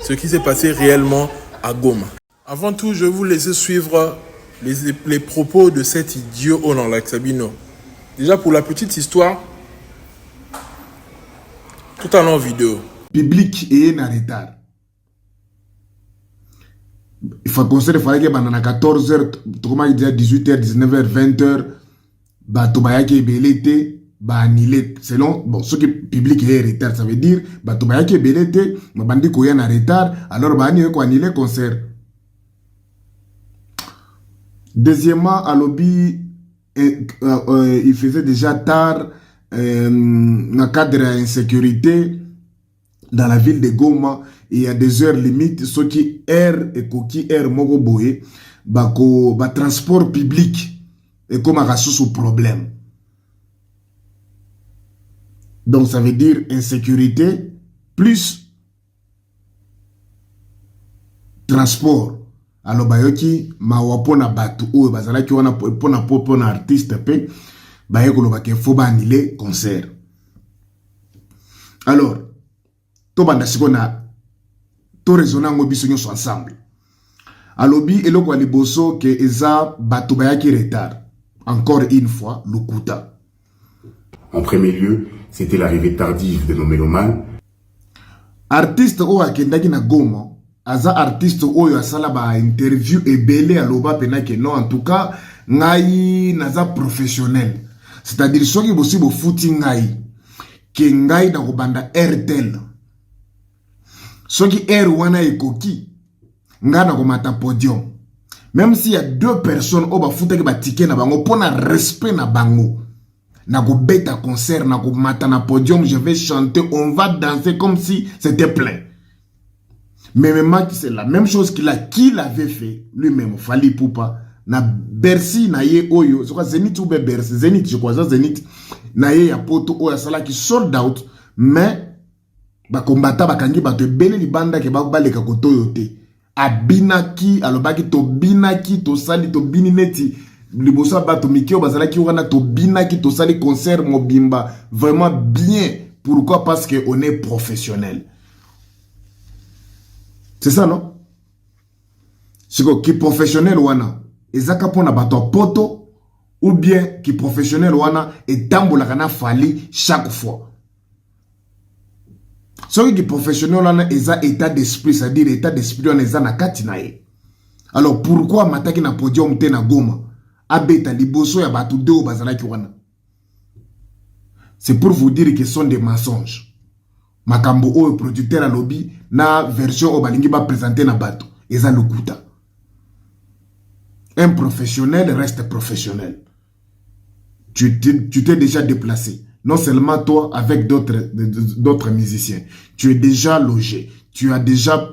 ce qui s'est passé réellement à Goma. Avant tout, je vais vous laisser suivre les propos de cet idiot Onanlak Sabino. Déjà pour la petite histoire, tout à l'heure en vidéo. Public est en retard. Il faut considérer qu'il fallait que pendant 14h, 18h, 19h, 20h, bato bayaki belete ba annulé selon bon ce qui public est en retard, ça veut dire bato bayaki belete ba bandi ko en retard, alors ba annulé ko annuler concert. Deuxièmement, à lobby il faisait déjà tard dans cadre d'insécurité dans la ville de Goma. Il y a des heures limites, ce qui air et coquille air mogo boye, ba transport public et comme un sous problème. Donc ça veut dire insécurité plus transport. Alors bayoki mawapona batu ou bazala ki wana pona artiste pe bayeko lo bake faut ba annuler concert. Alors to banda sikona to raisonner ngo biso nyo ensemble. Alobi eloko liboso ke eza batu bayaki retard. Encore une fois Lukuta. En premier lieu, c'était l'arrivée tardive de nos mélomanes. Artiste o akendaki na Goma, aza artiste oyo asala ba interview ebele aloba pena ke non, en tout cas ngai naza professionnel. C'est-à-dire soki bosi bo futi ngai ke ngai na kobanda RTL. Soki R wana ekoki nga na komata podium. Même s'il y a deux personnes au bafuta ki ba ticket na bango pona respect na bango. Na go beta concert, na go mata na podium, je vais chanter, on va danser comme si c'était plein. Mais même c'est la même chose qu'il avait fait lui-même, Fally Ipupa, na Bercy na ye oyo, c'est quoi Zénith ou Bercy, Zénith, je crois ça Zénith, na ye ya poto oyo sala qui sold out, mais ba kombata bakangi ba te bele libanda ke ba baleka kotoyo te. Abinaki, alobaki to binaki, to sali to binineti. Libosa bato mikio bazala ki wana to binaki, to sali concert mobimba. Vraiment bien. Pourquoi? Parce que on est professionnel. C'est ça, non? C'est quoi? Qui professionnel wana? Ezaka pona bato poto ou bien qui professionnel wana et tambola kana Fally chaque fois. Ce qui est professionnel wana eza état d'esprit, c'est-à-dire état d'esprit wana eza na kati na ye. Alors pourquoi mataki na podium te na Goma? Abeta liboso ya batu deo bazala ki wana. C'est pour vous dire que ce sont des mensonges. Makambo o producteur à lobby na version o balingi ba présenter na bato eza Lukuta. Un professionnel reste professionnel. Tu t'es déjà déplacé. Non seulement toi, avec d'autres musiciens. Tu es déjà logé. Tu as déjà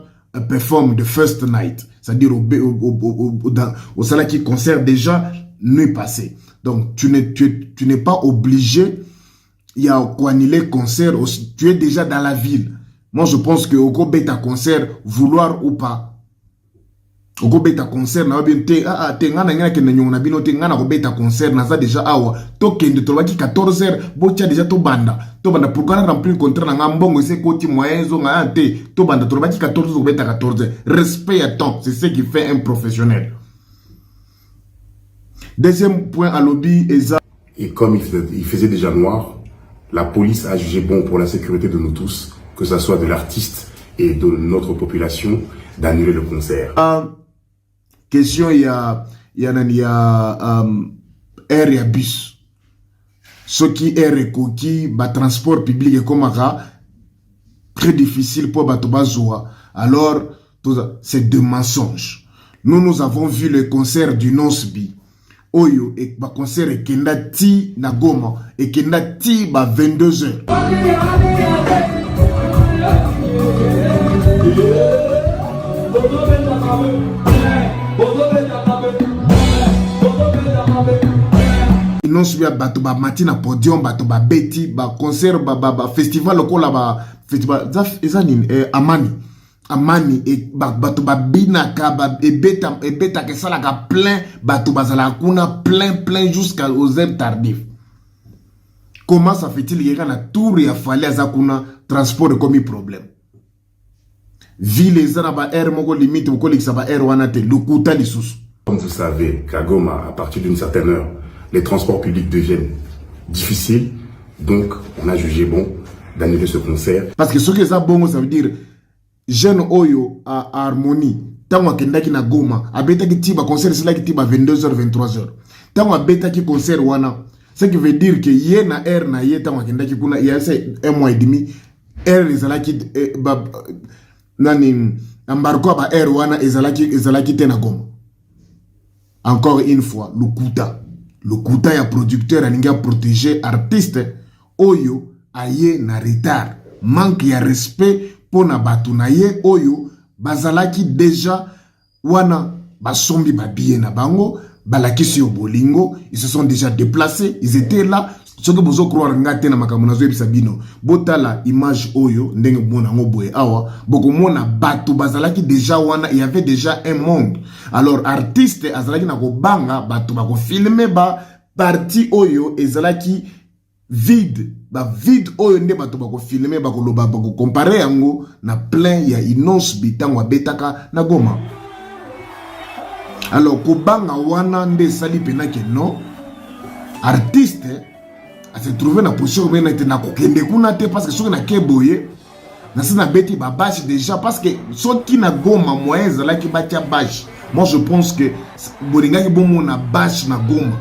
performé the first night. C'est-à-dire au salaire qui concerne déjà nuit passée. Donc, tu n'es pas obligé, il y a quoi annuler concert. Tu es déjà dans la ville. Moi, je pense que au go beta concert, vouloir ou pas. Au go beta concert, na bien te ngana ngana ke na bino te ngana go beta concert na za déjà awa to kende to baki 14h bocha déjà to banda pourquoi na remplir contrat na ngambongo ese koti moyenzo nga te to banda to baki 14 go beta 14. Respect à temps, c'est ce qui fait un professionnel. Deuxième point à lobby eza. Et comme il faisait déjà noir, la police a jugé bon pour la sécurité de nous tous, que ce soit de l'artiste et de notre population, d'annuler le concert. Question, il y a air et bus. Ce qui est coquille, bah transport public et comme très difficile pour Batobazoa. Alors, c'est de mensonges. Nous avons vu le concert du Nosbi. Oyo, et bah concert et Kendati na Goma, et Kendati bah 22h. Non subia bato ba matina podium bato ba beti ba concert ba festival lokola ba festival za ezanine amani amani bato babinaka ebeta ke salaka plein bato bazala kuna plein jusqu'aux heures tardives. Comment ça fait-il qu'il y a un tour et a fallu à kuna transport comme problème? Ville les arabes air moko limite ou collègue ça va air wanate lukuta lisusu. Comme vous savez, qu'à Goma, à partir d'une certaine heure, les transports publics deviennent difficiles. Donc, on a jugé bon d'annuler ce concert. Parce que ce que ça bon, ça veut dire jeune oyo à harmonie. Tant qu'on a na Goma, a beta qui tiba concert c'est là qui tiba 22h 23h. Tant qu'on a beta qui concert wana, ce qui veut dire que yé na air na yé tant qu'on a qui kuna yé c'est 1 mois et demi. Air les là qui nani embarco ba air wana ezalaki te na Goma. Encore une fois, le kuta ya producteur aninga protéger artiste oyo aye na retard, manque ya respect pour na batu na ye oyo bazalaki déjà wana basombi babie na bango balakisi yo bolingo, ils se sont déjà déplacés, ils étaient là. Ce que vous croire ngate na makamuna zo ebisabino botala image oyo ndenge mona ngoboye awa boko mona batu bazalaki déjà wana, il y avait déjà un monde. Alors artiste azalaki na ko banga batu bako filmer ba parti oyo ezalaki vide oyo nde batu bako filmer bako loba bako comparer yango na plein ya inonce bitango abetaka na Goma. Alors ko banga wana nde sali penake non artiste a se trouvé dans la position où il était na kokende kuna te parce que ceux qui na keboye na se na beti ba bâche déjà parce que ceux qui na Goma moyen là qui batia bâche. Moi je pense que bolinga ki bomo na bâche na Goma.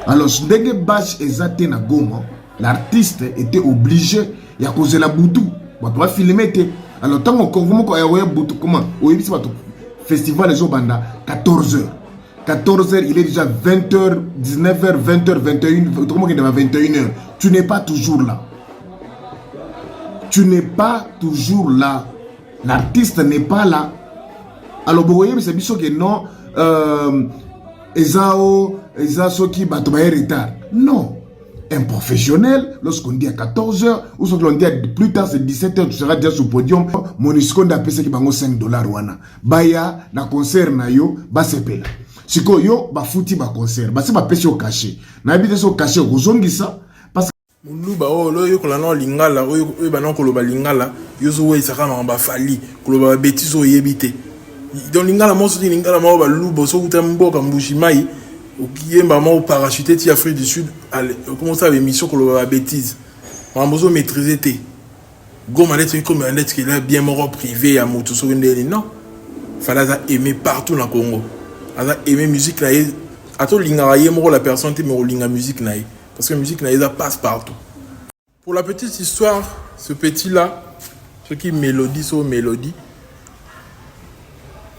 Alors ndenge bâche ezate na Goma, l'artiste était obligé ya cause la butu ba to filmer te. Alors tant qu'on ko ya ouais butu comment au yebisi ba to festival les banda 14h. 14h, il est déjà 20h, 19h, 20h, 21h, comment il est 21h. Tu n'es pas toujours là. Tu n'es pas toujours là. L'artiste n'est pas là. Alors, vous voyez, c'est bien que non, Ezao qui bat retard. Non. Un professionnel, lorsqu'on dit à 14h, ou ce qu'on dit plus tard, c'est 17h, tu seras déjà sur le podium. Mon discours d'appel, c'est qu'il y a $5 wana. Baya, na concert na yo, ba sepela. Siko yo ba futi ba concert ba se ba pesi au cachet na habite so cachet ko zongisa parce que muluba o lo yo kolana lingala o yo ba non koloba lingala yo zo we saka na ba fali koloba bêtise o yebite donc lingala mo so lingala mo ba lubo so utamboka mbushimai okiyemba mo parachuter ti Afrique du Sud allez comment ça émission koloba bêtise mambozo maîtriser te Goma lettre comme un lettre qui est bien mort privé à moto so ndeli non fallait aimer partout dans Congo. Aza aimer musique là ato linga yemo la personne te me linga musique là parce que musique là ça passe partout. Pour la petite histoire, ce petit là ce qui mélodie so mélodie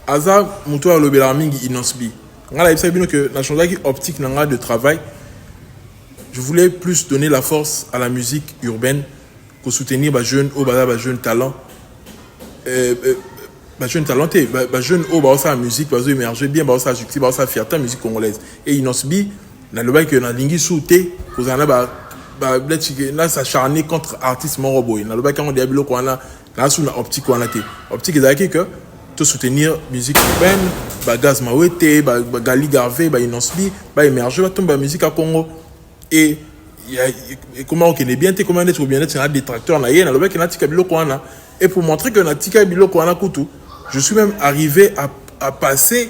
aza muto a lobela mingi inosbi ngala ibisa bino que na chanza qui optique nanga de travail je voulais plus donner la force à la musique urbaine pour soutenir ba jeune au ba jeune talent jeune talenté, jeune au bas sa musique, bas émerger bien, bas sa justice, bas sa fierté musique congolaise. Et inosbi, na le bail que na lingi souté, vous en avez là s'acharner contre artistes moroboy. Na le bail quand on dit abilo qu'on a, là sous la optique qu'on a té. Optique est que te soutenir musique urbaine, ba Gaz Mawete, ba Gali Garvey, ba inosbi, ba émerger, ba tomber musique à Congo. Et comment on est bien, t'es comment être bien être, il y a des tracteurs na yé, na le bail qu'on a tika bilo qu'on a. Et pour montrer que na tika bilo qu'on a coutu. Je suis même arrivé à passer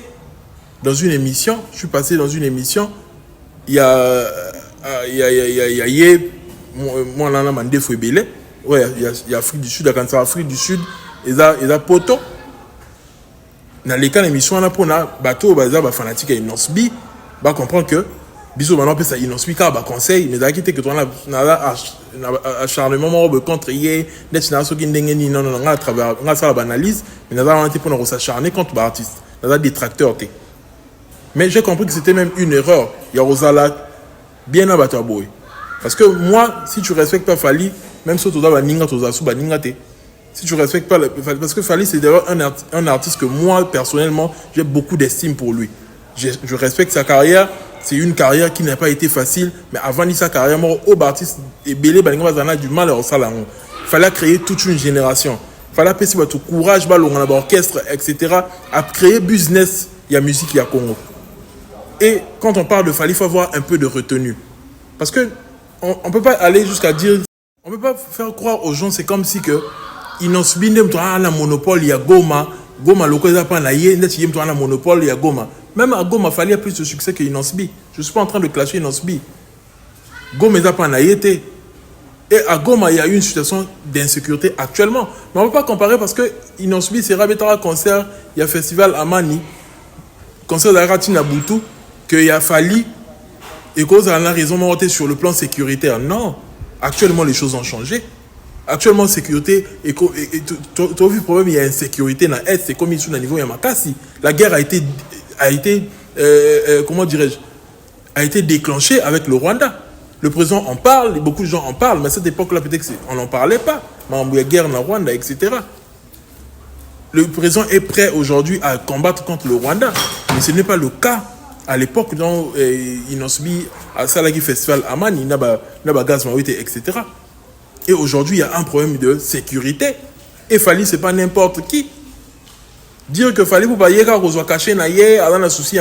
dans une émission. Je suis passé dans une émission. Il y a moi là mandé Fouébélé. Ouais, il y a Afrique du Sud, quand c'est Afrique du Sud, ils a poto. Dans les cas d'émission on a pour na bateau baza ba fanatique et Inosbi, ba comprendre que biso maintenant peut ça Inosbi car ba conseil mais a quitté que toi na acharnement morobe contre hier net na so ki ndenge ni non à travers on a ça l'analyse mais na on était pour nous s'acharner contre ba artiste na détracteur té mais j'ai compris que c'était même une erreur il y a Rosala bien abattu boy parce que moi si tu respectes pas Fali même si tu dois baninga to za sou baninga té si tu respectes pas parce que Fali c'est d'ailleurs un artiste que moi personnellement j'ai beaucoup d'estime pour lui je respecte sa carrière. C'est une carrière qui n'a pas été facile, mais avant sa carrière, au artiste et Belé Balinga a du mal à ça. Il fallait créer toute une génération. fallait passer votre courage, orchestre, etc. à créer business, il y a musique, il y a Congo. Et quand on parle de Fally, il faut avoir un peu de retenue. Parce que on peut pas aller jusqu'à dire, on peut pas faire croire aux gens, c'est comme si que ils n'ont subi un monopole, il y a Goma, Goma, le côté pas naïe, net il y a un monopole, il y a Goma. Même à Goma, Fally a plus de succès que Inosbi. Je ne suis pas en train de clasher Inosbi. Goma n'est pas naïe. Et à Goma, il y a eu une situation d'insécurité actuellement. Mais on ne peut pas comparer parce que Inosbi, c'est un concert, il y a un festival à Mani, concert d'Arati Nabutu, qu'il y a Fally, et cause à la raison sur le plan sécuritaire. Non, actuellement, les choses ont changé. Actuellement, sécurité, tu as vu le problème, il y a insécurité dans l'Est, c'est comme ici au niveau Yamakasi. La guerre a été comment dirais-je, a été déclenchée avec le Rwanda. Le président en parle, beaucoup de gens en parlent, mais à cette époque-là, peut-être qu'on n'en parlait pas. Mais il y a guerre dans le Rwanda, etc. Le président est prêt aujourd'hui à combattre contre le Rwanda, mais ce n'est pas le cas. À l'époque, dans Inosbi, à Salagi Festival, Amani, Naba Gaz Mawite, etc. Et aujourd'hui, il y a un problème de sécurité. Et Fally, ce n'est pas n'importe qui. Dire que Fally, vous voyez, quand vous avez caché, un souci,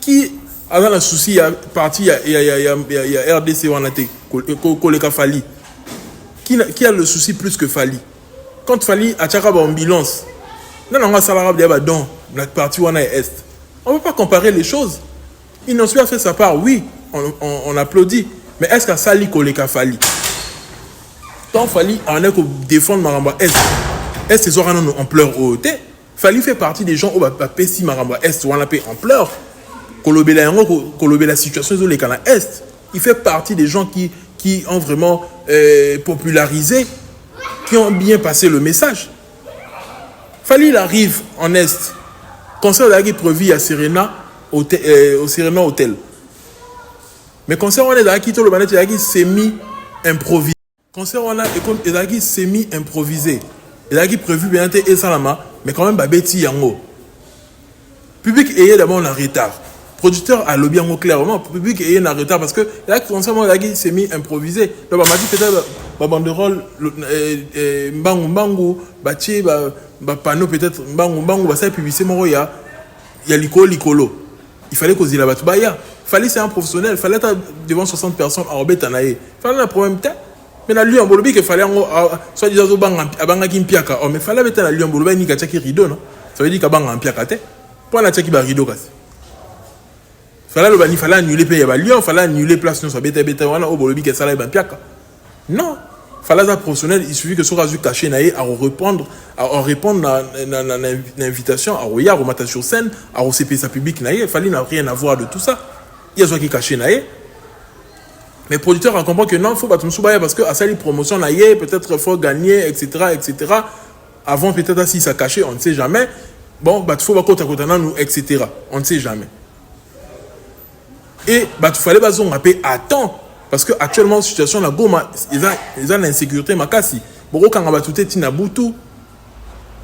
qui a un souci, il y a parti, il y a RDC, Koleka Fally. Qui a le souci plus que Fally? Quand Fally a une ambulance, non, dans la partie où on est Est. On ne peut pas comparer les choses. Il n'en a fait sa part, oui, on applaudit. Mais est-ce qu'à Sali Koleka Fally? Tant Fally en est pour défendre Maramba Est. Est ces organes en pleurs au thé. Fally fait partie des gens où Pessi Maramba Est ou en en pleurs. Kolobé la situation de l'Écana Est. Il fait partie des gens qui ont vraiment popularisé, qui ont bien passé le message. Fally il arrive en Est. Concert d'Agui prévu à Serena, au Serena Hotel. Mais concert on est d'Agui, tout le monde est semi-improvisé. Concert on a d'Agui semi-improvisé. D'Agui prévu bien et Salama, mais quand même Babeti Yango. Public est d'abord en retard. Producteur a lobby en clairement. Public est en retard parce que là, concert on d'Agui semi-improvisé. Donc on m'a dit peut-être banderole Mbangu, Bachi, panneau peut-être Mbangu, ça publicité mon il y a l'icolo. Il fallait causer la batubaya. Fallait c'est un professionnel, il fallait être devant 60 personnes à Robert Tanae. Il fallait un problème peut-être. Mais la lui en bolobi qu'il fallait soit disant au bang abanga kimpiaka. Oh mais fallait mettre la lui en bolobi ni kachaki rideau non. Ça veut dire qu'abanga en piaka te. Pour la chaki ba rideau kasi. Fallait annuler payer ba lion, fallait annuler place non ça bête wana au bolobi que ça la ba piaka. Non. Fallait être professionnel, il suffit que ce razu caché naïe à répondre à l'invitation, à Roya, à matin sur scène, à recéper sa public naïe. Il fallait n'a rien à voir de tout ça. Il y a ceux qui caché naïe. Mais producteurs ont compris que non, il faut battre Msoubaya parce que à ça, les promotions naïe, peut-être il faut gagner, etc., etc. Avant, peut-être si ça caché, on ne sait jamais. Bon, il faut battre côté nous, etc. On ne sait jamais. Et il fallait battre rappeler à temps. Parce qu'actuellement, la situation la Goma, ils ont l'insécurité.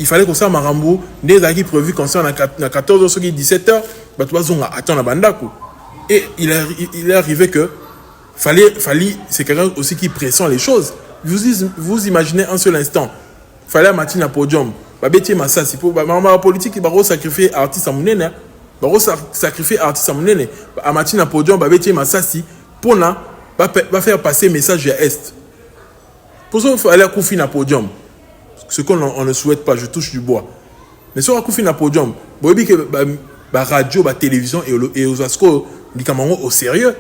Il fallait que ça Marambo, des acquis prévus concernant 14h, 17h, et il est arrivé que fallait c'est quelqu'un aussi qui pressionne les choses. Vous imaginez un seul instant, fallait à matin à podium, babeti Massassi pour la politique, il va sacrifier artiste à Mounene, sacrifier artiste à Mounene, à matin à podium, babeti Massassi pour va faire passer message à Est. Pour ça, il faut aller à Koufi na podium. Ce qu'on ne souhaite pas, je touche du bois. Mais si on a Koufi na podium, vous voyez que la radio, la télévision et aux asco, au sérieux.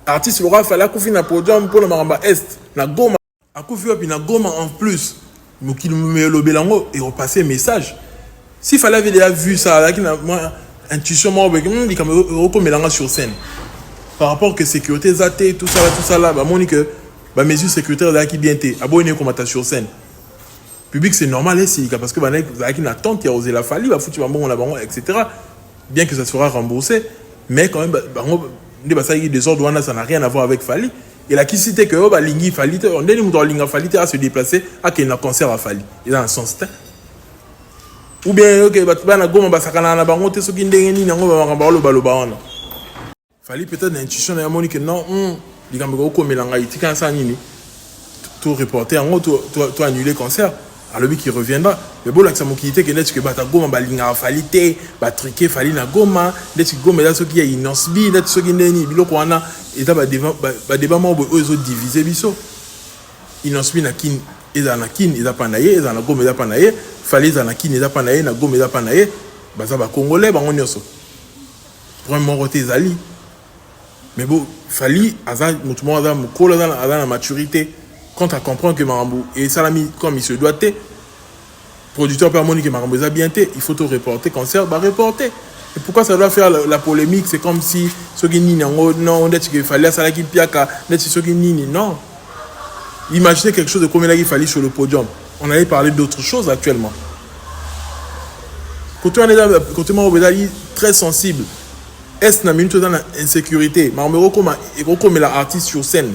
Artiste, il aura fallu à Koufi na podium pour le Maramba Est. Na Goma. À Koufi na Goma en plus. Nous qui nous met le bélango et on passait message. S'il fallait avoir déjà vu ça, intuition, il y a sur scène. Par rapport que sécurité zaté tout ça là bah moni que bah mesures sécuritaires là qui bien été abonné comme sur scène public c'est normal ici parce que bah qui n'attend il y a osé la Fally va foutu bon la bango etc. Bien que ça sera remboursé mais quand même bah ça y est des ordres ça n'a rien à voir avec Fally et la qui cité que bah lingi Fally on dit nous dans linga Fally à se déplacer à qu'il y a un concert à Fally il a un sens ou bien OK bah na goma bah ça kana na bango te so ki ndenge ni nango ba ngamba lo baloba wana Fally peut-être l'intuition de la Monique non il y a un peu de temps tout reporter en gros tout annuler le concert alobi qui reviendra mais bon l'accent mokité que net que bata goma balinga falite ba truquer fali na goma net goma là ce qui est inosbi net ce qui neni biloko wana eta ba débat mo ozo diviser biso inosbi na kin eza na kin eza pa na ye eza na goma eza pa na ye fali eza na kin eza pa na ye na goma eza pa na ye baza ba congolais bango nyonso premier morote ezali mais bon fali aza mutumo aza mukolo aza na maturité quand à comprendre que Marambo et Salami comme il se doit être producteur peut harmonique que Marambo est bien été il faut tout reporter concert bah reporter et pourquoi ça doit faire la polémique c'est comme si ce qui n'y non on dit qu'il fallait ça là qui piaka n'est ce qui n'y non imaginez quelque chose de comme là il fallait sur le podium on allait parler d'autres choses actuellement côté on est là côté Marambo est très sensible est na minute dans l'insécurité Marambo comme la artiste sur scène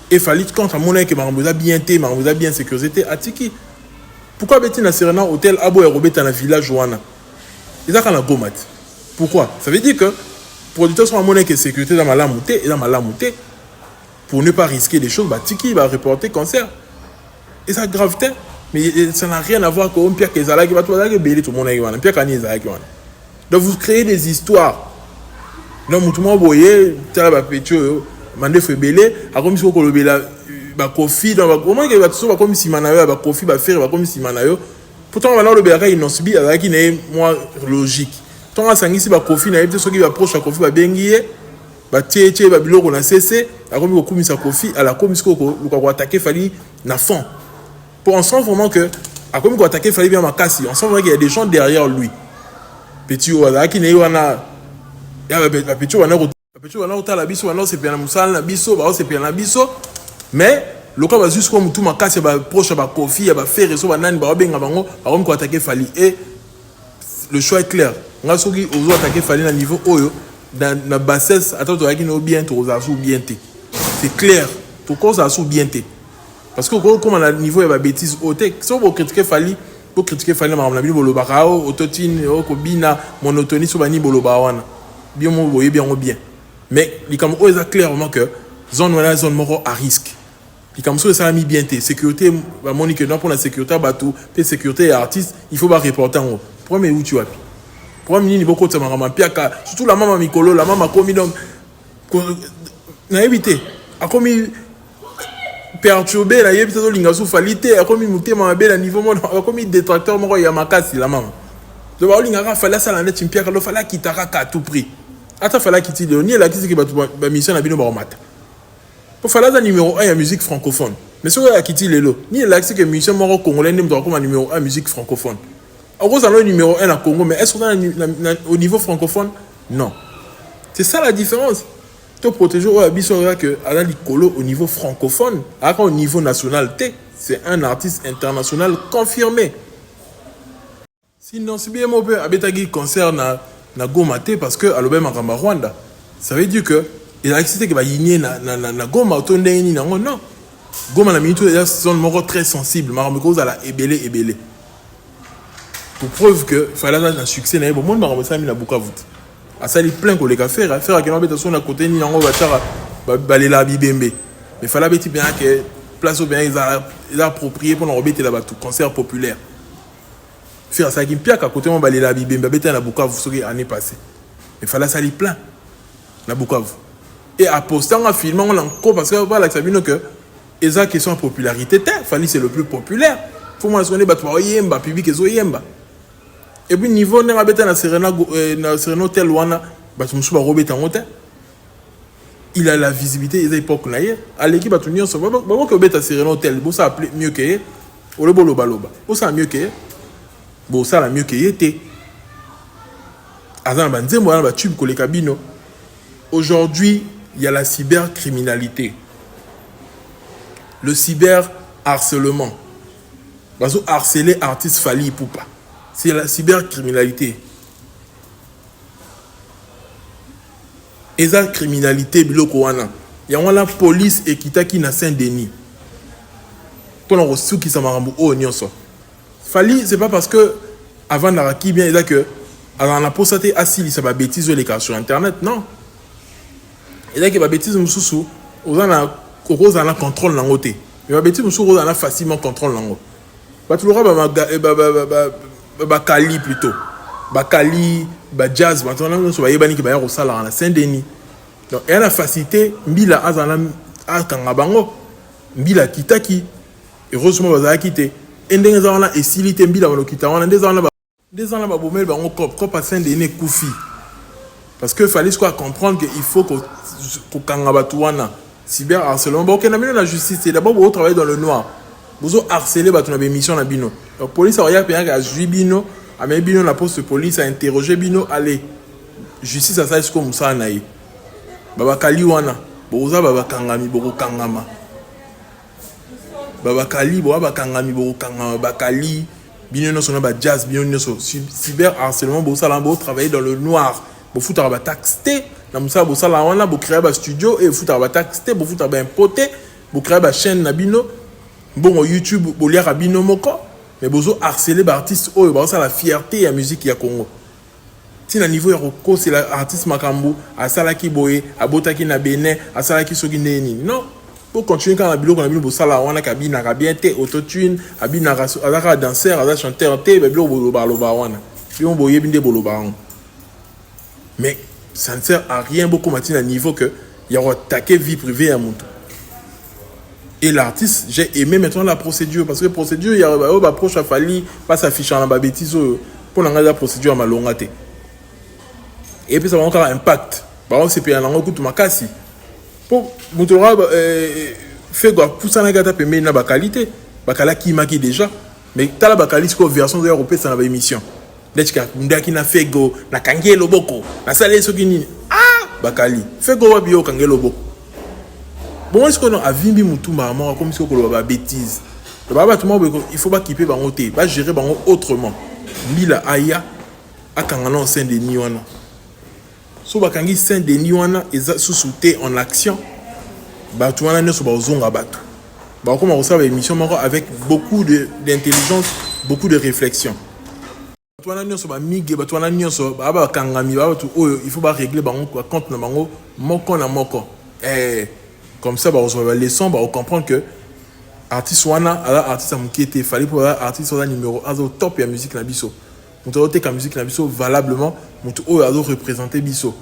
et fallait quand à mon avis que Marambo a bien été Marambo a bien sécurité à Tiki pourquoi beti na Serena hôtel abo et robeta na village Joana ils a quand la gomat pourquoi ça veut dire que producteurs sont à mon avis que sécurité dans malamouté et dans malamouté pour ne pas risquer des choses bah Tiki va reporter concert et ça gravité mais ça n'a rien à voir avec Pierre Kezala qui va tout aller belé tout le monde avec Pierre Kanizala qui donc vous créez des histoires donc tout le monde voyez tel va pétio mande febele a comme si ko lobela ba kofi dans ba comment que ba tso ba comme si manayo ba kofi ba faire ba comme si manayo pourtant on va le bela il non subi avec qui n'est moi logique tant sangi si ba kofi na yebte soki ba proche ba kofi ba bengiye ba tchétché ba biloko na cc a comme ko kumisa kofi à la comme si ko ko attaquer fali na fond pour on sent vraiment que a comme ko attaquer fali bien makasi on sent vraiment qu'il y a des gens derrière lui petit ou avec qui n'est wana ya ba petit wana petit wana otala biso wana c'est bien na musala na biso ba c'est bien na biso mais le cas va jusqu'au mutu makasi ba proche ba kofi ba faire so ba nani ba benga bango ba comme ko attaquer fali et le choix est clair nga soki ozo attaquer fali na niveau oyo na bassesse attends to yakino bien to ozasu bien té c'est clair to cause asu bien té parce que comme à niveau ya ba bêtise oté so bo critiquer fali na na bolo bakao ototine okobina monotonie so bani bolo ba wana bien mo boye bien mais les comme eux clairement que zone moro à risque les comme ça ça a mis bien té sécurité ba monique non pour la sécurité bateau et sécurité artiste il faut pas reporter en haut premier où tu as premier niveau côté marama piaka surtout la maman mikolo la maman comme donc na éviter a comme perturbé la yebite to linga sou falité a comme mutema mabe la niveau mon a comme détracteur moko ya makasi la maman de ba linga ka fala ça la net piaka lo fala kitaka à tout prix ata fala kiti de ni la kiti ki ba mission na bino ba mata pour fala za numéro 1 ya musique francophone mais so ya kiti lelo ni la kiti que mission moko congolais ndem to comme numéro 1 musique francophone en gros ça le numéro 1 à Congo mais est-ce qu'on au niveau francophone non c'est ça la différence to protéger au biso que ala likolo au niveau francophone aka au niveau national c'est un artiste international confirmé sinon c'est bien mo pe abetagi concert na Goma te parce que alobe makamba Rwanda ça veut dire que il a excité que ba yinye na Goma to ndeni na non Goma na minute ya zone moko très sensible makambo cause à la ebele pour preuve que fallait un succès na bon monde makambo ça mi na Bukavu a ça il plein ko les faire à que l'on son à côté ni nango batara balela bibembe mais fallait beti bien que place au bien ils approprié pour embêter là-bas tout concert populaire faire ça qui piak à côté mon balela bibembe beti na Bukavu ce qui année passée mais fallait ça il plein na Bukavu et à poster en filmant on encore parce que voilà ça vient que eza question de popularité fallait c'est le plus populaire faut moi sonner batwa yemba public ezo yemba et puis niveau na beta na Serena Hotel wana batu musu ba robeta ngote il a la visibilité des époques na ye à l'équipe batu nyonso ba ko beta Serena Hotel bo ça appelé mieux que o le bolo baloba bo ça mieux que bo ça la mieux que était azan ba nzembo na ba tube ko le cabino aujourd'hui il y a la cybercriminalité le cyberharcèlement bazo harceler artiste Fally Ipupa c'est la cybercriminalité. Et la criminalité, il y a la police et qui na Saint-Denis. Pour le reçu qui s'en marambou au nyonso. Fally, c'est pas parce que avant d'araki bien, il que avant la posaté assis, ça va bêtiser les cas sur internet, non. Il a que va bêtiser mususu, aux en a contrôle langoté. Mais va bêtiser mususu, aux en a facilement contrôle lango. batulora bakali plutôt bakali jazz maintenant on so bayebani ki baya kosala na Saint-Denis donc il y a la facilité mbila azana akanga bango mbila kitaki heureusement bazala kité endenge za wana esilité mbila bano kita wana ndeza wana babomel bango cop à Saint-Denis kufi parce que fallait quoi comprendre que il faut que kanga batu wana cyber harcèlement bon que na la justice c'est d'abord vous travailler dans le noir vous harceler batu na mission na bino donc police a rien à jouer bino a même bino la poste police a interroger bino allez justice a ça est comme ça naï baba kali wana boza baba kangami boko kangama baba kali bo baba kangami boko kangama bakali bino no sona ba jazz bino no so cyber harcèlement bo ça là bo travailler dans le noir bo foutre ba taxer na musa bo ça là wana bo créer ba studio et foutre ba taxer bo foutre ba importer bo créer ba chaîne na bino bon YouTube bo lire bino moko mais bozo harceler ba artiste oyo ba ça la fierté ya musique ya Congo si na niveau ya roko c'est l'artiste makambo asalaki boye abotaki na Benin asalaki soki neni non pour continuer quand la biloko na bino bo sala wana kabina ka bien te autotune abina azaka danseur azaka chanteur te ba biloko bo loba wana bion boye binde bo loba mais ça ne sert à rien beaucoup matin à niveau que il y a attaqué vie privée à monto. Et l'artiste, j'ai aimé maintenant la procédure parce que la procédure, il y a un approche à Fali, pas s'afficher en la bêtise pour la procédure à ma longaté. Et puis ça va encore un impact. Par exemple, c'est payé en coup de ma casse. Pour Moutora, fait quoi pour ça, n'a pas payé na qualité. Bakala qui maki déjà. Mais t'as la bakali, c'est quoi version de européenne, ça n'a pas émission. Lechka, Mundaki na fait go, na kangelo boko, na salé ce qui bakali. Fait go wabio kangelo boko. Bon, est-ce qu'on a vu Moutouma comme si on a bêtise? Le baba, tout le monde, il faut pas kipper bango te, pas gérer bango autrement. Mila aya, a kangano Saint-Denis wana. So bakangi Saint-Denis wana, ils sous sauté en action. Bah, tu vois, ne sont pas aux ongles à battre. Bah, comme on reçoit l'émission avec beaucoup d'intelligence, beaucoup de réflexion. Tu vois, nous sommes migé, tu vois, nous sommes bah, kangami, bah, il faut pas régler bango, compte na bango, moko na moko. Comme ça, bah, on se va leçon, bah, on comprend que artiste wana, artiste qui était fallait pour artiste numéro 1 au top et la musique na biso. Mutu ote ka musique na biso valablement, mutu o azo représenter biso.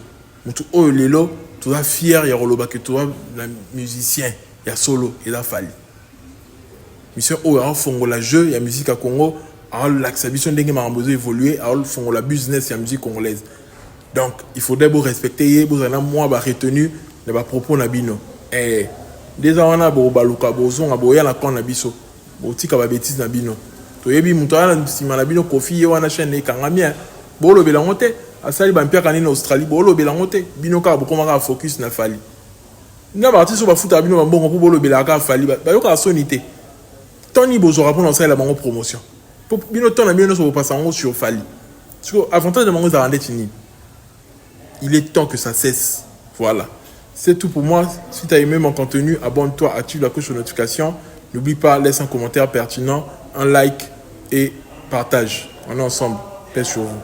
Mutu o lelo, tu vas fier ya roloba que toi la musicien, ya solo et la fali. Mission o a fongo la jeu, ya musique à Congo, a l'accession ndenge marambozo évoluer, a fongo la business ya musique congolaise. Donc, il faut d'abord respecter, vous avez moi ba retenu de ba propos na bino. Déjà on a bo baluka bozon a boya la kon na biso bo tika ba bêtise na bino to yebi muto ala sima na bino kofi ye wana chaîne kangamia bo lobela ngote asali ba mpia kanina Australie bo lobela ngote bino ka bo komaka focus na fali na ba artiste ba futa bino ba bongo po bo lobela ka fali ba yo ka sonité toni bozo rapona ça la bango promotion po bino ton na bino so passa ngo sur fali parce que avantage de mango za rendre tini il est temps que ça cesse voilà. C'est tout pour moi. Si tu as aimé mon contenu, abonne-toi, active la cloche de notification. N'oublie pas, laisse un commentaire pertinent, un like et partage. On est ensemble. Paix sur vous.